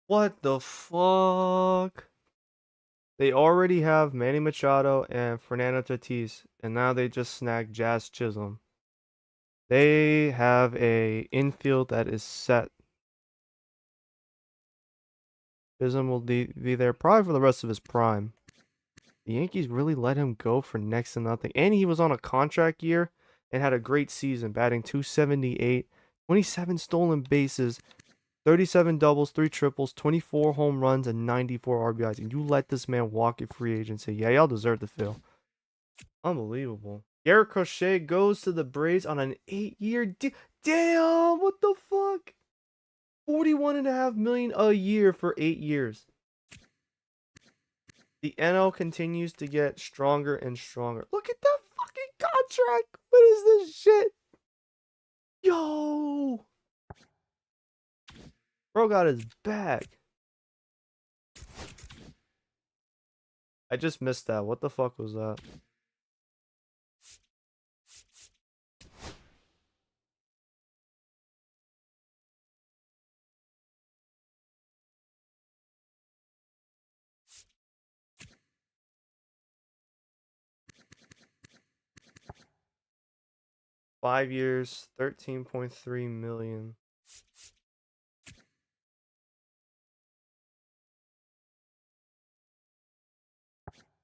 What the fuck? They already have Manny Machado and Fernando Tatis, and now they just snagged Jazz Chisholm. They have a infield that is set. Chisholm will be there probably for the rest of his prime. The Yankees really let him go for next to nothing. And he was on a contract year and had a great season, batting 278, 27 stolen bases, 37 doubles, 3 triples, 24 home runs, and 94 RBIs. And you let this man walk at free agency. Yeah, y'all deserve to fail. Unbelievable. Garrett Crochet goes to the Braves on an 8-year deal. Damn, what the fuck? $41.5 million a year for 8 years. The NL continues to get stronger and stronger. Look at that fucking contract. What is this shit? Yo. Bro got his bag. I just missed that. What the fuck was that? Five years, 13.3 million.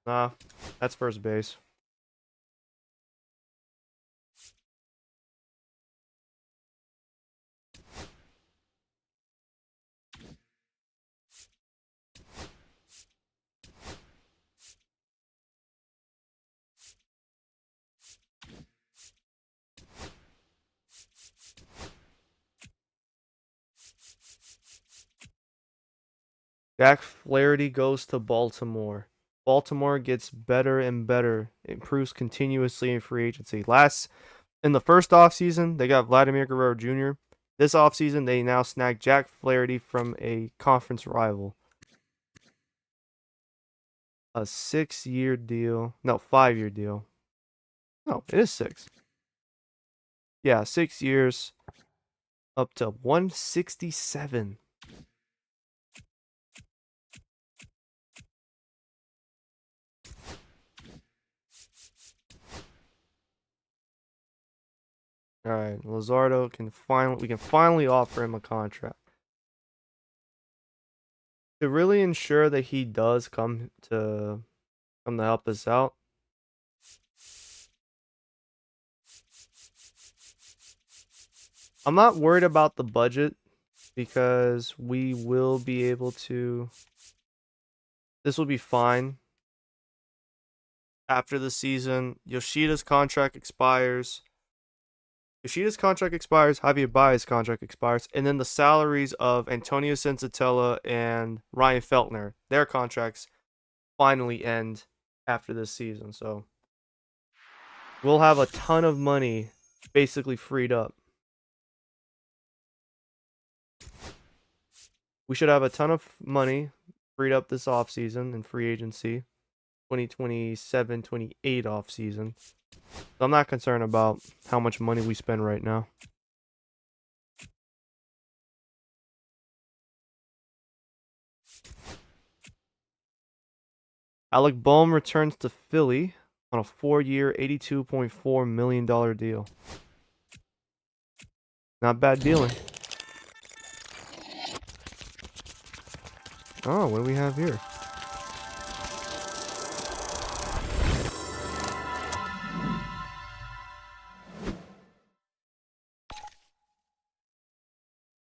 Nah, that's first base. Jack Flaherty goes to Baltimore. Baltimore gets better and better, improves continuously in free agency. In the first offseason, they got Vladimir Guerrero Jr. This offseason, they now snagged Jack Flaherty from a conference rival. A 6-year deal. No, 5-year deal. No, it is 6. Yeah, 6 years. Up to 167. All right, Luzardo we can finally offer him a contract. To really ensure that he does come to help us out. I'm not worried about the budget because we will be able to. This will be fine. After the season, Yoshida's contract expires. Javier Baez's contract expires, and then the salaries of Antonio Sensatella and Ryan Feltner, their contracts finally end after this season. So we'll have a ton of money basically freed up. We should have a ton of money freed up this offseason in free agency, 2027-28 offseason. So I'm not concerned about how much money we spend right now. Alec Bohm returns to Philly on a 4-year, $82.4 million deal. Not bad dealing. Oh, what do we have here?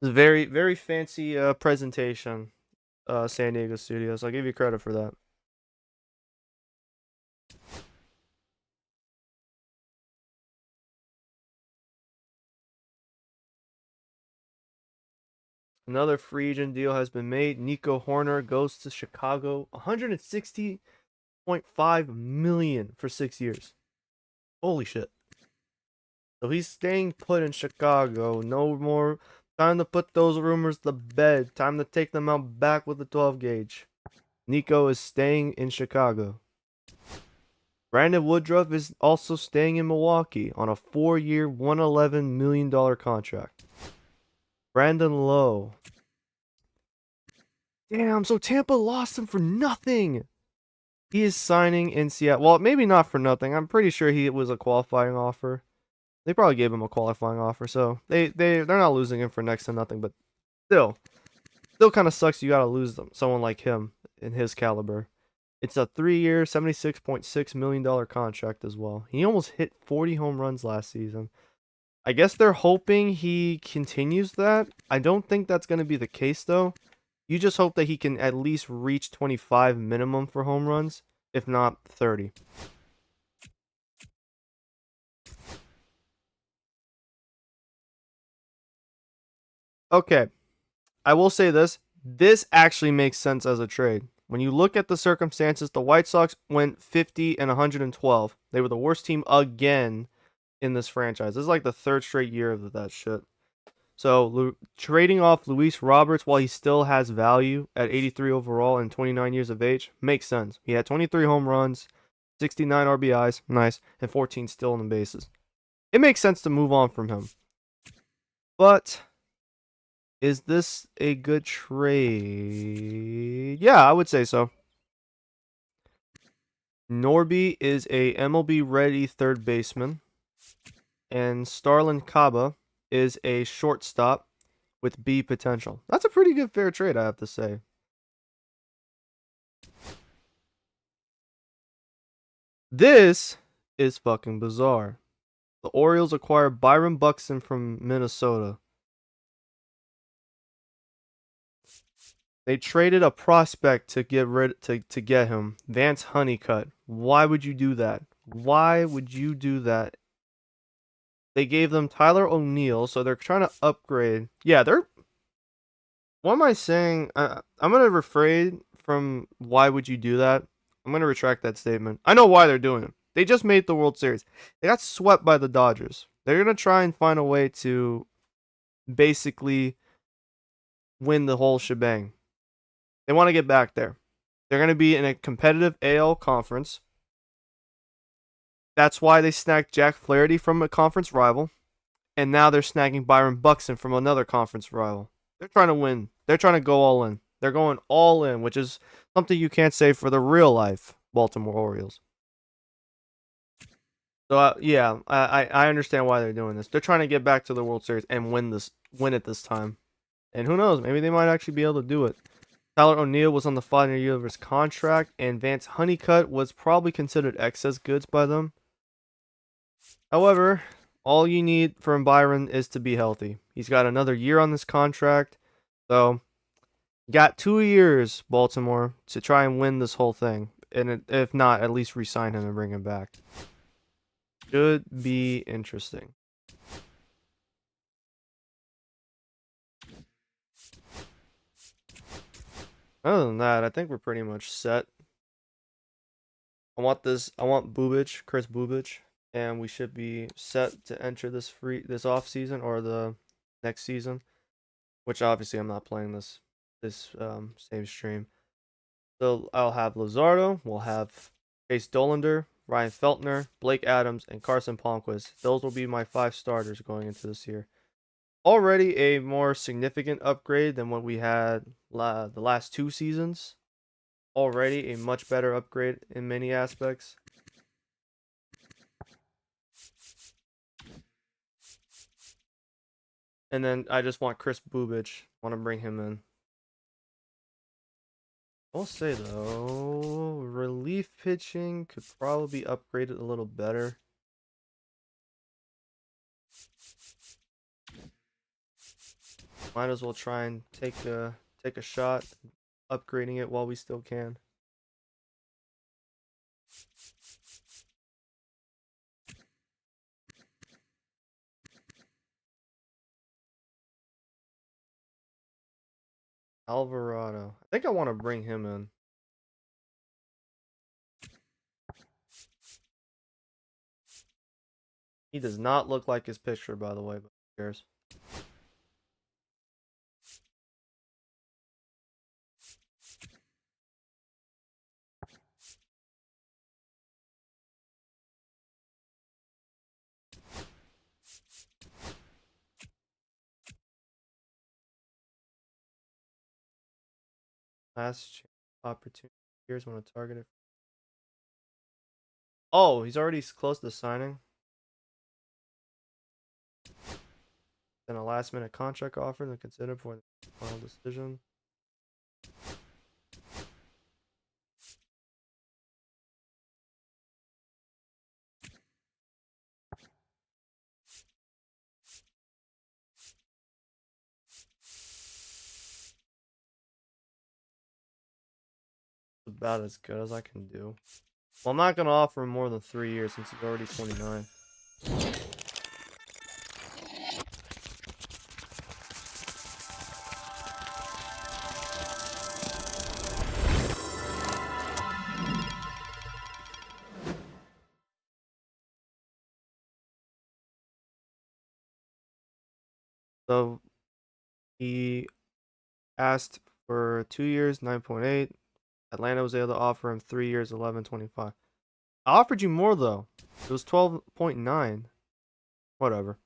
It's a very, very fancy presentation, San Diego Studios. I'll give you credit for that. Another free agent deal has been made. Nico Horner goes to Chicago, $160.5 million for 6 years. Holy shit. So he's staying put in Chicago. No more time to put those rumors to bed. Time to take them out back with the 12 gauge. Nico is staying in Chicago. Brandon Woodruff is also staying in Milwaukee on a 4-year, $111 million contract. Brandon Lowe Damn, so Tampa lost him for nothing. He is signing in Seattle. Well, maybe not for nothing. I'm pretty sure it was a qualifying offer. They probably gave him a qualifying offer, so they're not losing him for next to nothing. But still kind of sucks. You gotta lose someone like him in his caliber. It's a 3-year, $76.6 million contract as well. He almost hit 40 home runs last season. I guess they're hoping he continues that. I don't think that's going to be the case, though. You just hope that he can at least reach 25 minimum for home runs, if not 30. Okay, I will say this. This actually makes sense as a trade. When you look at the circumstances, the White Sox went 50 and 112. They were the worst team again in this franchise. This is like the third straight year of that shit. So trading off Luis Roberts while he still has value at 83 overall and 29 years of age makes sense. He had 23 home runs, 69 RBIs, nice, and 14 still on the bases. It makes sense to move on from him. But is this a good trade? Yeah, I would say so. Norby is a MLB ready third baseman, and Starlin Caba is a shortstop with B potential. That's a pretty good fair trade, I have to say. This is fucking bizarre. The Orioles acquire Byron Buxton from Minnesota. They traded a prospect to get him, Vance Honeycutt. Why would you do that? Why would you do that? They gave them Tyler O'Neill, so they're trying to upgrade. Yeah, they're. What am I saying? I'm gonna refrain from why would you do that. I'm gonna retract that statement. I know why they're doing it. They just made the World Series. They got swept by the Dodgers. They're gonna try and find a way to basically win the whole shebang. They want to get back there. They're gonna be in a competitive AL conference. That's why they snagged Jack Flaherty from a conference rival, and now they're snagging Byron Buxton from another conference rival. They're trying to win. They're trying to go all in. They're going all in, which is something you can't say for the real life Baltimore Orioles. So yeah, I understand why they're doing this. They're trying to get back to the World Series and win it this time. And who knows? Maybe they might actually be able to do it. Tyler O'Neill was on the final year of his contract, and Vance Honeycutt was probably considered excess goods by them. However, all you need from Byron is to be healthy. He's got another year on this contract, so got 2 years, Baltimore, to try and win this whole thing. And if not, at least re-sign him and bring him back. Should be interesting. Other than that, I think we're pretty much set. I want Chris Bubich, and we should be set to enter this off season or the next season. Which obviously I'm not playing this same stream. So I'll have Lazardo, we'll have Chase Dollander, Ryan Feltner, Blake Adams, and Carson Palmquist. Those will be my 5 starters going into this year. Already a more significant upgrade than what we had the last 2 seasons. Already a much better upgrade in many aspects. And then I just want Chris Bubich. Want to bring him in. I'll say though, relief pitching could probably be upgraded a little better. Might as well try and take a shot, upgrading it while we still can. Alvarado. I think I want to bring him in. He does not look like his picture, by the way, but who cares? Last chance opportunity. Here's when a targeted. Oh, he's already close to signing. Then a last minute contract offer to consider before the final decision. About as good as I can do. Well, I'm not gonna offer him more than 3 years since he's already 29. So he asked for 2 years, 9.8. Atlanta was able to offer him 3 years, 11.25. I offered you more though. It was 12.9. Whatever.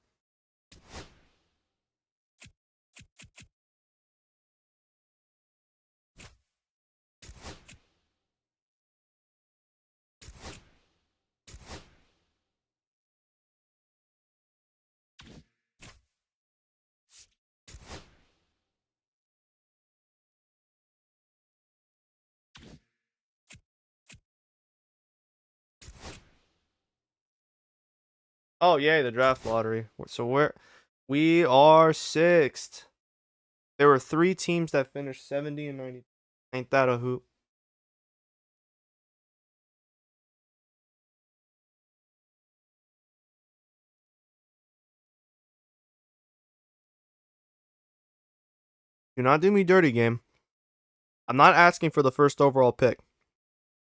Oh yay, the draft lottery. So we are sixth. There were 3 teams that finished 70 and 90. Ain't that a hoop? Do not do me dirty, game. I'm not asking for the first overall pick.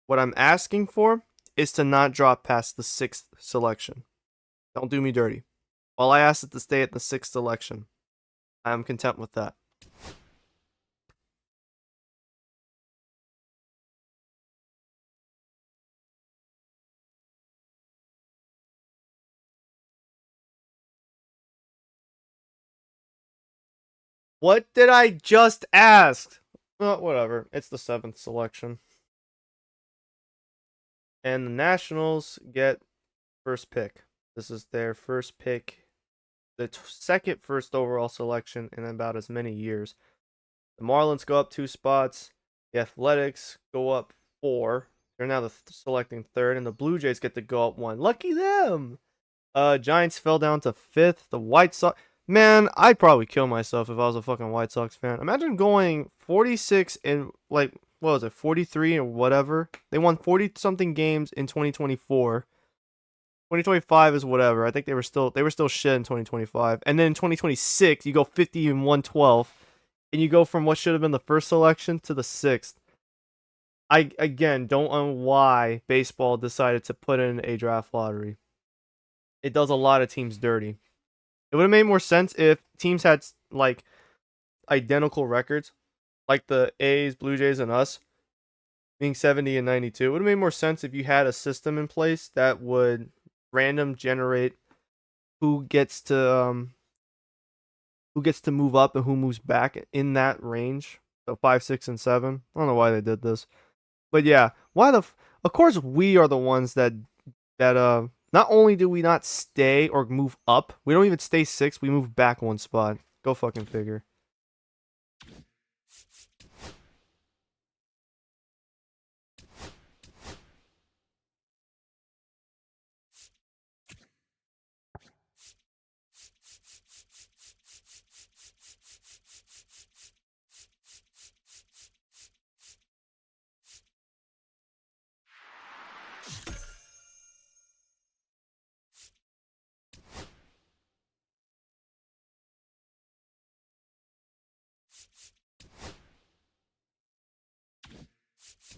What I'm asking for is to not drop past the 6th selection. Don't do me dirty. All I ask is to stay at the 6th selection. I am content with that. What did I just ask? Well, whatever. It's the 7th selection. And the Nationals get first pick. This is their first pick, the second first overall selection in about as many years. The Marlins go up 2 spots. The Athletics go up 4. They're now selecting 3rd, and the Blue Jays get to go up 1. Lucky them. Giants fell down to 5th. The White Sox. Man, I'd probably kill myself if I was a fucking White Sox fan. Imagine going 46 and like what was it, 43 or whatever. They won 40 something games in 2024. 2025 is whatever. I think they were still shit in 2025. And then in 2026, you go 50 and 112, and you go from what should have been the first selection to the 6th. I again don't know why baseball decided to put in a draft lottery. It does a lot of teams dirty. It would have made more sense if teams had like identical records, like the A's, Blue Jays, and us being 70 and 92. It would have made more sense if you had a system in place that would random generate who gets to move up and who moves back in that range. So 5, 6, and 7. I don't know why they did this, but yeah, why the? Of course, we are the ones that not only do we not stay or move up, we don't even stay 6. We move back 1 spot. Go fucking figure.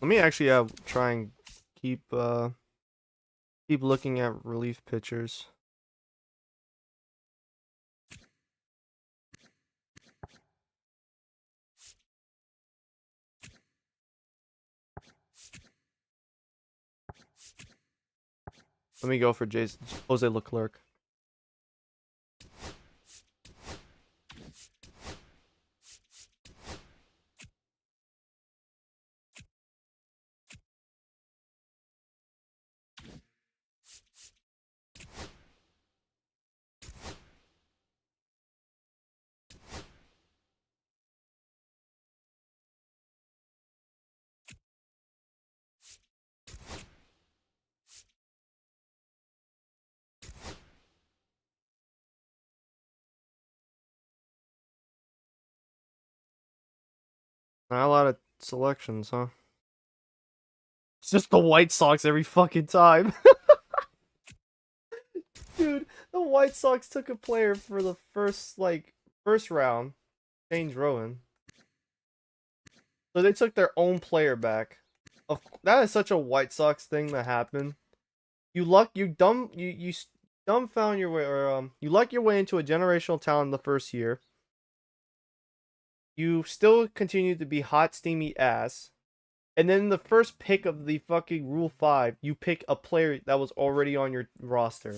Let me actually try and keep looking at relief pitchers. Let me go for Jose Leclerc. Not a lot of selections, huh? It's just the White Sox every fucking time. Dude, the White Sox took a player for the first round, James Rowan. So they took their own player back. That is such a White Sox thing that happened. You dumbfound your way, or you luck your way into a generational talent in the first year. You still continue to be hot, steamy ass. And then the first pick of the fucking Rule 5, you pick a player that was already on your roster.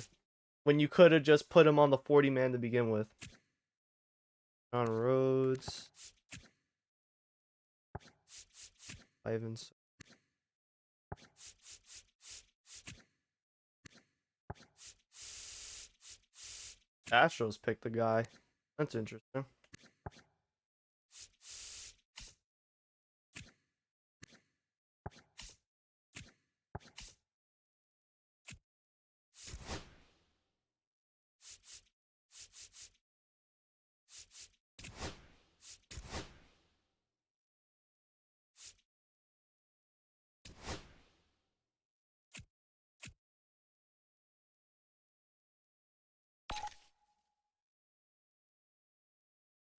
When you could have just put him on the 40 man to begin with. John Rhodes. Ivans. Astros picked the guy. That's interesting.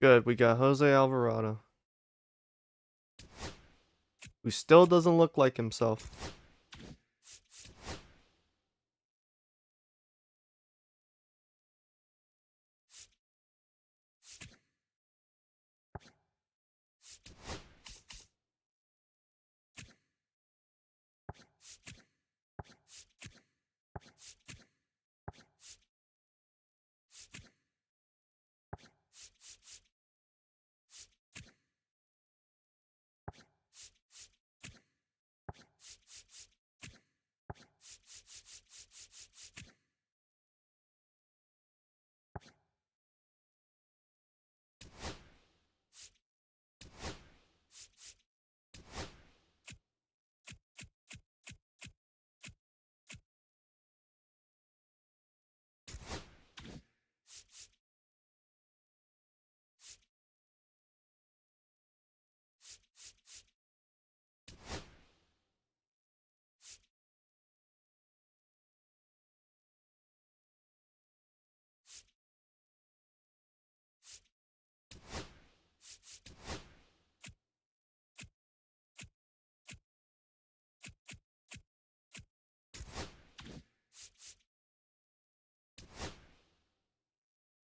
Good, we got Jose Alvarado, who still doesn't look like himself.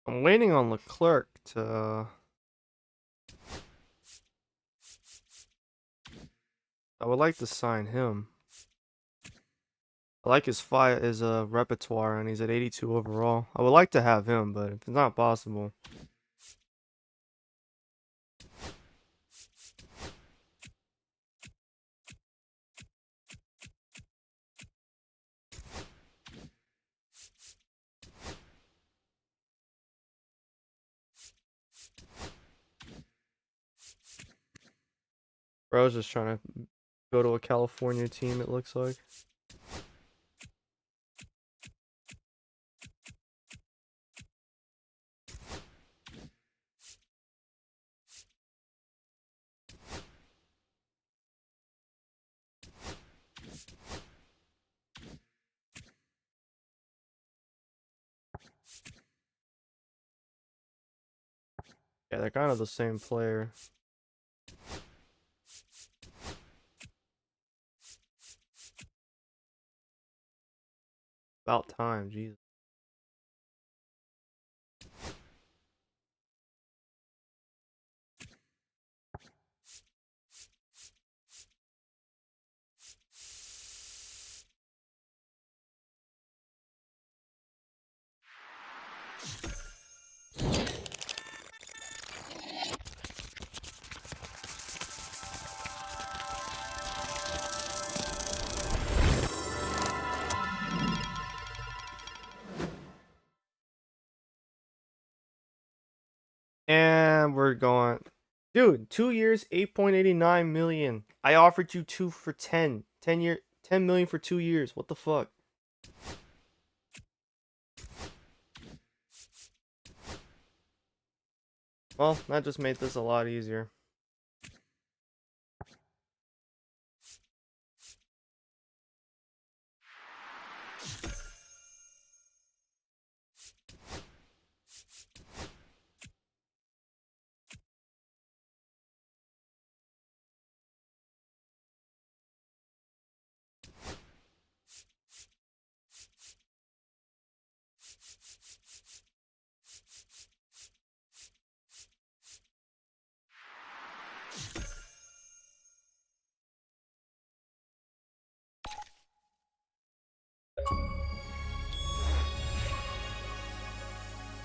I'm waiting on Leclerc to. I would like to sign him. I like his repertoire, and he's at 82 overall. I would like to have him, but if it's not possible. Bro's just trying to go to a California team, it looks like. Yeah, they're kind of the same player. About time, Jesus. And we're going. Dude, 2 years, 8.89 million. I offered you 2 for 10. 10 million for 2 years. What the fuck? Well, that just made this a lot easier.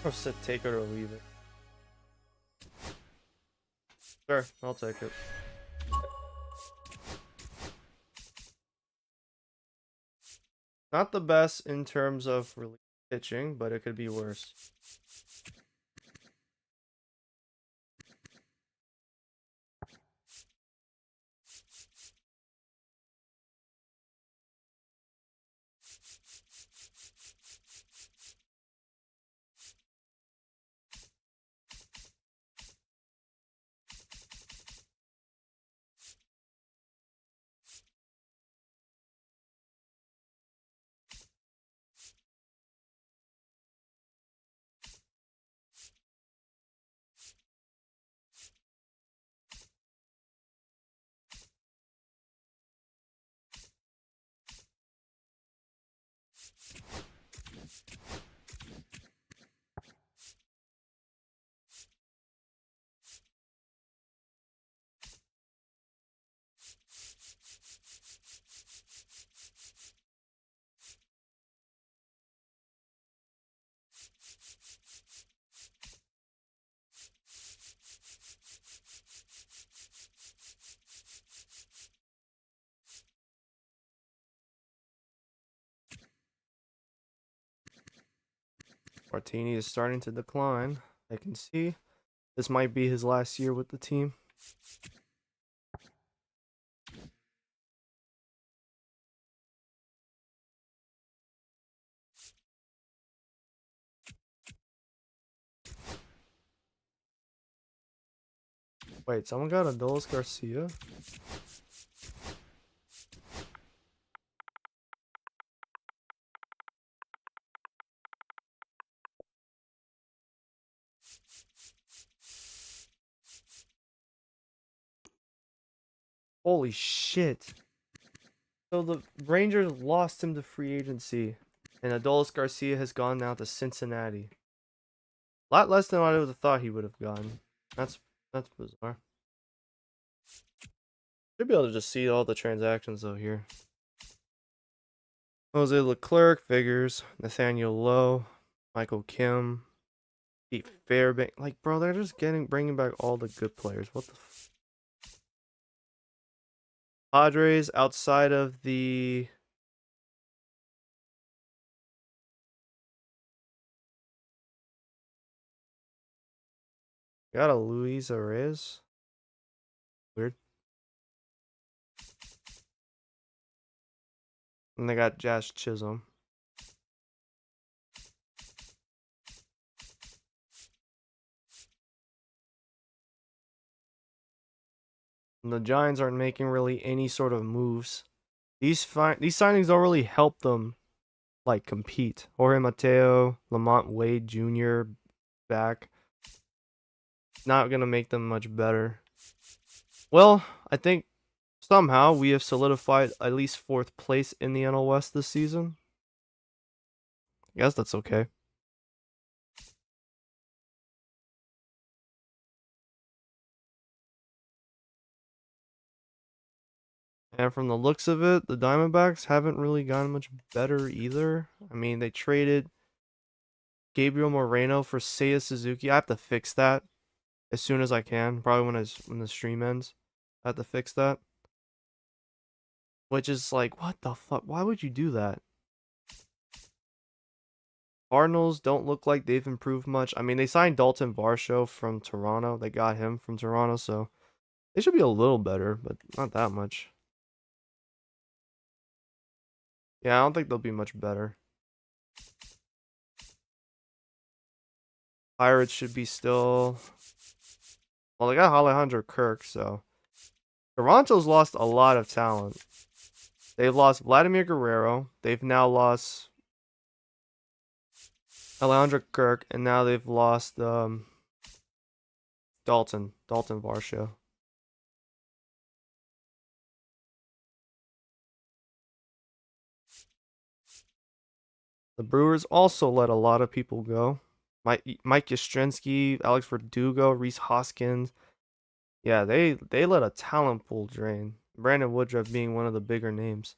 Or sit, take it or leave it. Sure, I'll take it. Not the best in terms of relief pitching, but it could be worse. Martini is starting to decline. I can see this might be his last year with the team. Wait, someone got Adolis Garcia? Holy shit. So the Rangers lost him to free agency, and Adolis Garcia has gone now to Cincinnati. A lot less than what I would have thought he would have gone. That's bizarre. Should be able to just see all the transactions though here. Jose Leclerc figures, Nathaniel Lowe, Michael Kim, Pete Fairbank. Like, bro, they're just bringing back all the good players. What the Padres outside of the got a Luis Arraez. Weird. And they got Josh Chisholm. And the Giants aren't making really any sort of moves. These signings don't really help them like compete. Jorge Mateo, Lamont Wade Jr. back. Not gonna make them much better. Well, I think somehow we have solidified at least 4th place in the NL West this season. I guess that's okay. And from the looks of it, the Diamondbacks haven't really gotten much better either. I mean, they traded Gabriel Moreno for Seiya Suzuki. I have to fix that as soon as I can. Probably when the stream ends. I have to fix that. Which is like, what the fuck? Why would you do that? Cardinals don't look like they've improved much. I mean, they signed Dalton Varsho from Toronto. They got him from Toronto, so they should be a little better, but not that much. Yeah, I don't think they'll be much better. Pirates should be still... Well, they got Alejandro Kirk, so... Toronto's lost a lot of talent. They've lost Vladimir Guerrero. They've now lost Alejandro Kirk, and now they've lost Dalton Varsho. The Brewers also let a lot of people go. Mike Yastrzemski, Alex Verdugo, Reese Hoskins. Yeah, they let a talent pool drain. Brandon Woodruff being one of the bigger names.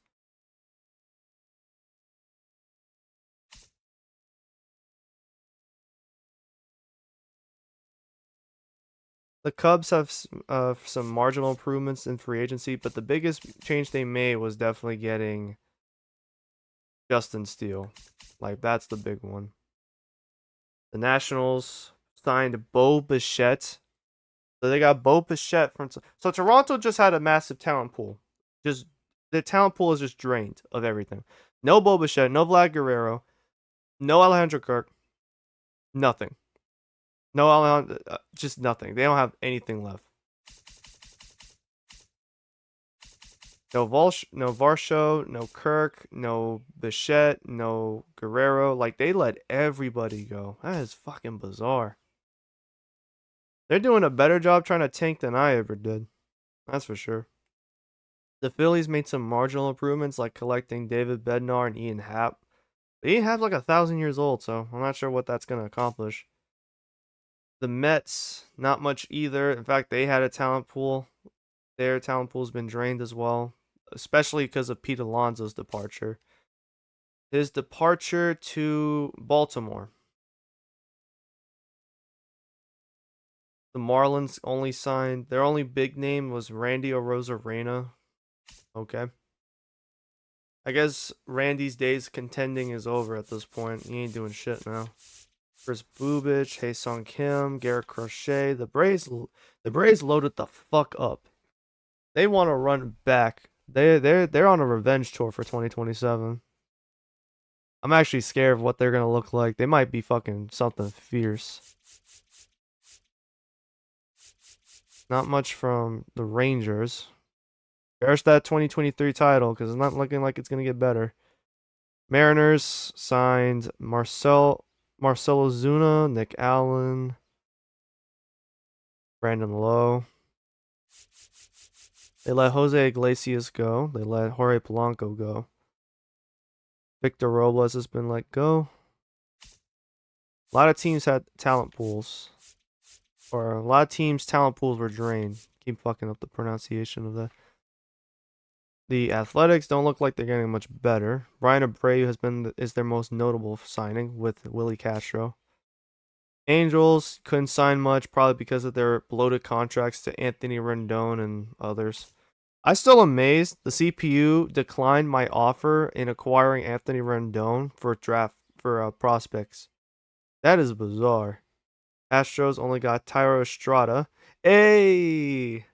The Cubs have some marginal improvements in free agency, but the biggest change they made was definitely getting Justin Steele. Like, that's the big one. The Nationals signed Bo Bichette. So they got Bo Bichette from. So Toronto just had a massive talent pool. Just the talent pool is just drained of everything. No Bo Bichette, no Vlad Guerrero, no Alejandro Kirk, nothing. No Alejandro, just nothing. They don't have anything left. No no Varsho, no Kirk, no Bichette, no Guerrero. Like, they let everybody go. That is fucking bizarre. They're doing a better job trying to tank than I ever did. That's for sure. The Phillies made some marginal improvements, like collecting David Bednar and Ian Happ. Ian Happ's like 1,000 years old, so I'm not sure what that's gonna accomplish. The Mets, not much either. In fact, they had a talent pool. Their talent pool's been drained as well, especially because of Pete Alonso's departure. His departure to Baltimore. The Marlins only signed, their only big name was Randy Arozarena. Okay. I guess Randy's days contending is over at this point. He ain't doing shit now. Chris Bubich, Hae-Sung Kim, Garrett Crochet. The Braves loaded the fuck up. They want to run back. They're on a revenge tour for 2027. I'm actually scared of what they're gonna look like. They might be fucking something fierce. Not much from the Rangers. Cherish that 2023 title because it's not looking like it's gonna get better. Mariners signed Marcelo Zuna, Nick Allen, Brandon Lowe. They let Jose Iglesias go. They let Jorge Polanco go. Victor Robles has been let go. A lot of teams had talent pools. Or a lot of teams' talent pools were drained. Keep fucking up the pronunciation of that. The Athletics don't look like they're getting much better. Brian Abreu is their most notable signing with Willie Castro. Angels couldn't sign much, probably because of their bloated contracts to Anthony Rendon and others. I still amazed the CPU declined my offer in acquiring Anthony Rendon for prospects. That is bizarre. Astros only got Tyro Estrada. Hey,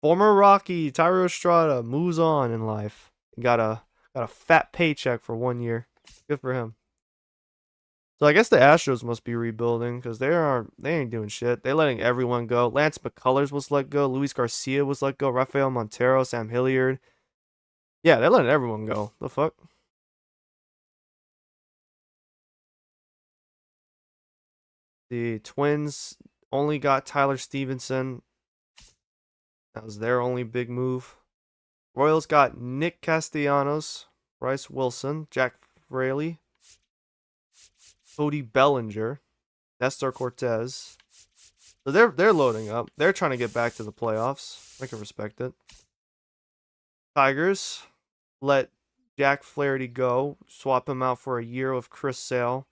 former Rocky Tyro Estrada moves on in life. Got a fat paycheck for 1 year. Good for him. So I guess the Astros must be rebuilding because they ain't doing shit. They letting everyone go. Lance McCullers was let go. Luis Garcia was let go. Rafael Montero, Sam Hilliard. Yeah, they're letting everyone go. The fuck? The Twins only got Tyler Stevenson. That was their only big move. Royals got Nick Castellanos, Bryce Wilson, Jack Fraley, Cody Bellinger, Nestor Cortez. So they're loading up. They're trying to get back to the playoffs. I can respect it. Tigers let Jack Flaherty go, swap him out for a year of Chris Sale.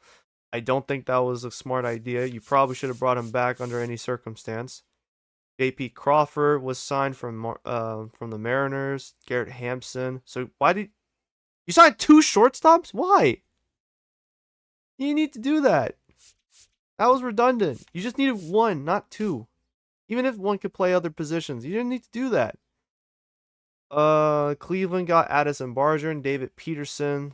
I don't think that was a smart idea. You probably should have brought him back under any circumstance. J.P. Crawford was signed from the Mariners. Garrett Hampson. So why did you sign 2 shortstops? Why? You need to do that. That was redundant. You just needed 1, not 2. Even if one could play other positions, you didn't need to do that. Cleveland got Addison Barger and David Peterson.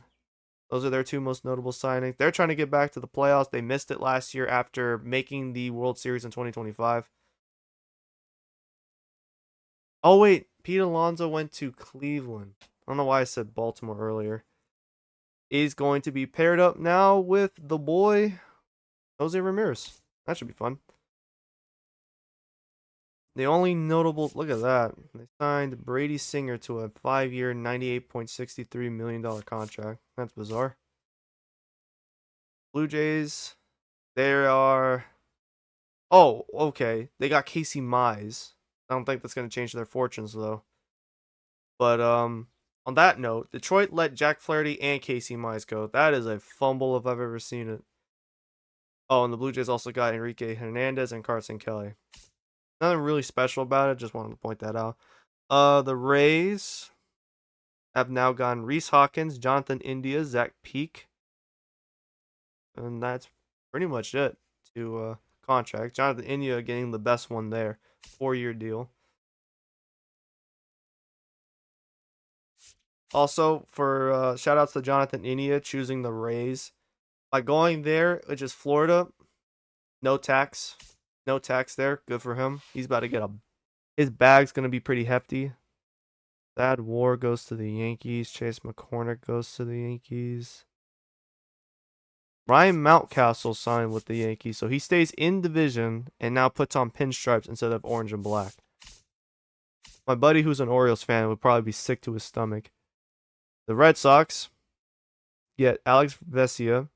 Those are their 2 most notable signings. They're trying to get back to the playoffs. They missed it last year after making the World Series in 2025. Oh, wait. Pete Alonso went to Cleveland. I don't know why I said Baltimore earlier. He's going to be paired up now with the boy, Jose Ramirez. That should be fun. The only notable, look at that. They signed Brady Singer to a 5-year, $98.63 million contract. That's bizarre. Blue Jays, they are. Oh, okay. They got Casey Mize. I don't think that's going to change their fortunes, though. But on that note, Detroit let Jack Flaherty and Casey Mize go. That is a fumble if I've ever seen it. Oh, and the Blue Jays also got Enrique Hernandez and Carson Kelly. Nothing really special about it. Just wanted to point that out. The Rays have now gotten Reese Hawkins, Jonathan India, Zach Peak, and that's pretty much it to contract. Jonathan India getting the best one there, 4-year deal. Also, for shout outs to Jonathan India choosing the Rays. By going there, which is Florida, no tax. No tax there. Good for him. He's about to get a. His bag's going to be pretty hefty. Thad War goes to the Yankees. Chase McCormick goes to the Yankees. Ryan Mountcastle signed with the Yankees, so he stays in division and now puts on pinstripes instead of orange and black. My buddy who's an Orioles fan would probably be sick to his stomach. The Red Sox get Alex Vesia,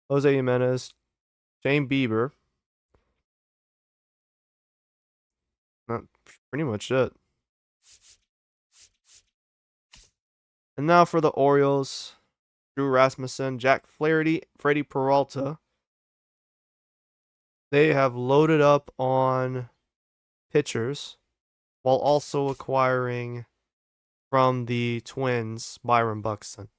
Jose Jimenez, Shane Bieber. That's pretty much it. And now for the Orioles, Drew Rasmussen, Jack Flaherty, Freddie Peralta. They have loaded up on pitchers while also acquiring from the Twins Byron Buxton.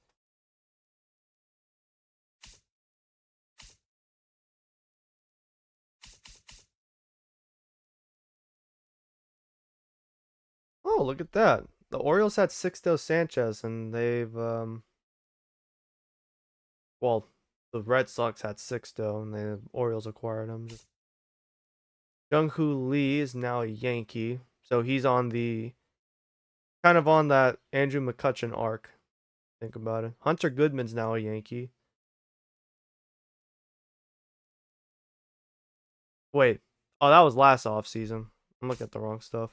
Oh, look at that. The Orioles had Sixto Sanchez, and they've, well, the Red Sox had Sixto, and the Orioles acquired him. Jung-Hoo Lee is now a Yankee, so he's on the, kind of on that Andrew McCutchen arc. Think about it. Hunter Goodman's now a Yankee. Wait. Oh, that was last offseason. I'm looking at the wrong stuff.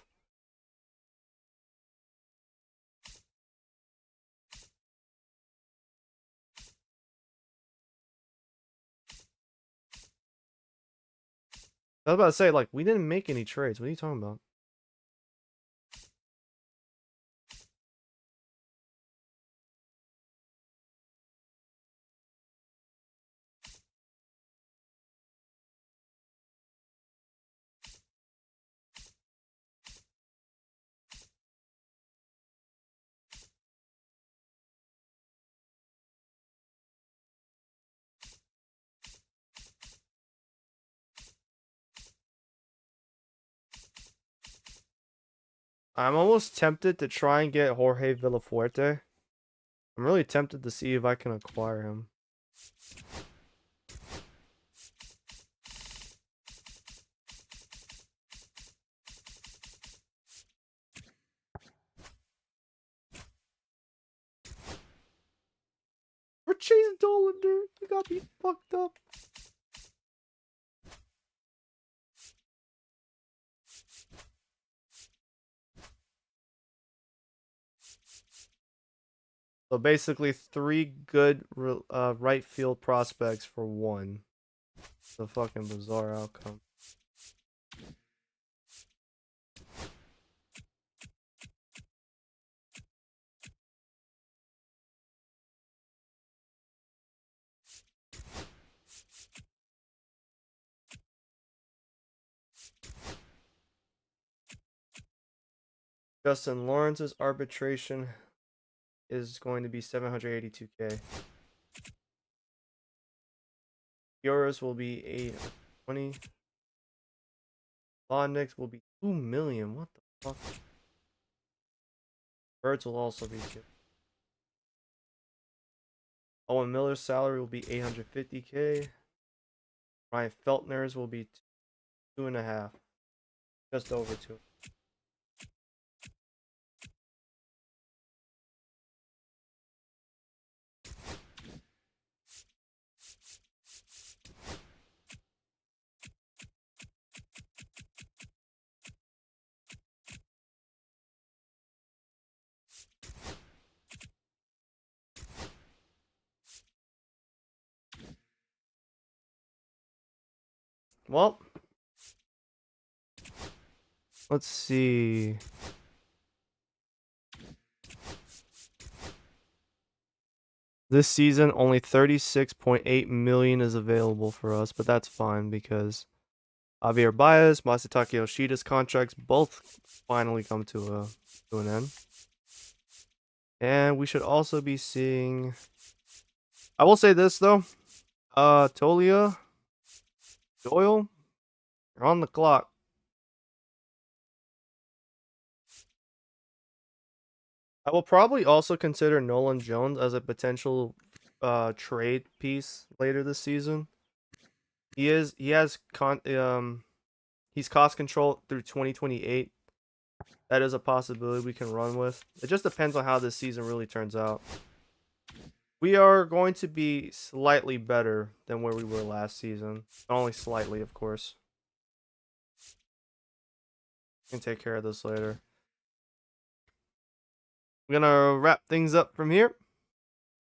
I was about to say, like, we didn't make any trades. What are you talking about? I'm almost tempted to try and get Jorge Villafuerte. I'm really tempted to see if I can acquire him. For Chase Dollander, you got me fucked up. So basically, 3 good right field prospects for 1. It's a fucking bizarre outcome. Justin Lawrence's arbitration is going to be $782K. Yours will be 820. Bonnick's will be $2 million. What the fuck? Birds will also be 2. Owen Miller's salary will be $850K. Ryan Feltner's will be 2.5. Just over 2. Well, let's see. This season, only 36.8 million is available for us, but that's fine because Javier Baez, Masataka Yoshida's contracts both finally come to an end. And we should also be seeing, I will say this though, Tolia, Doyle, you're on the clock. I will probably also consider Nolan Jones as a potential trade piece later this season. He's cost control through 2028. That is a possibility we can run with. It just depends on how this season really turns out. We are going to be slightly better than where we were last season. Only slightly, of course. We can take care of this later. We're gonna wrap things up from here.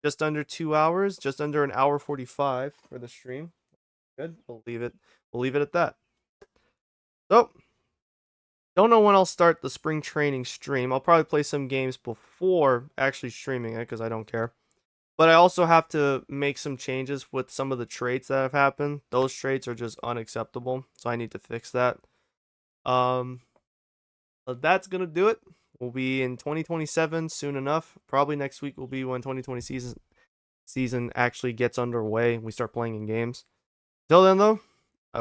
Just under 2 hours, just under an hour 45 for the stream. Good. We'll leave it at that. So, don't know when I'll start the spring training stream. I'll probably play some games before actually streaming it because I don't care. But I also have to make some changes with some of the traits that have happened. Those traits are just unacceptable, so I need to fix that. That's gonna do it. We'll be in 2027 soon enough. Probably next week will be when 2020 season actually gets underway and we start playing in games. Till then, though,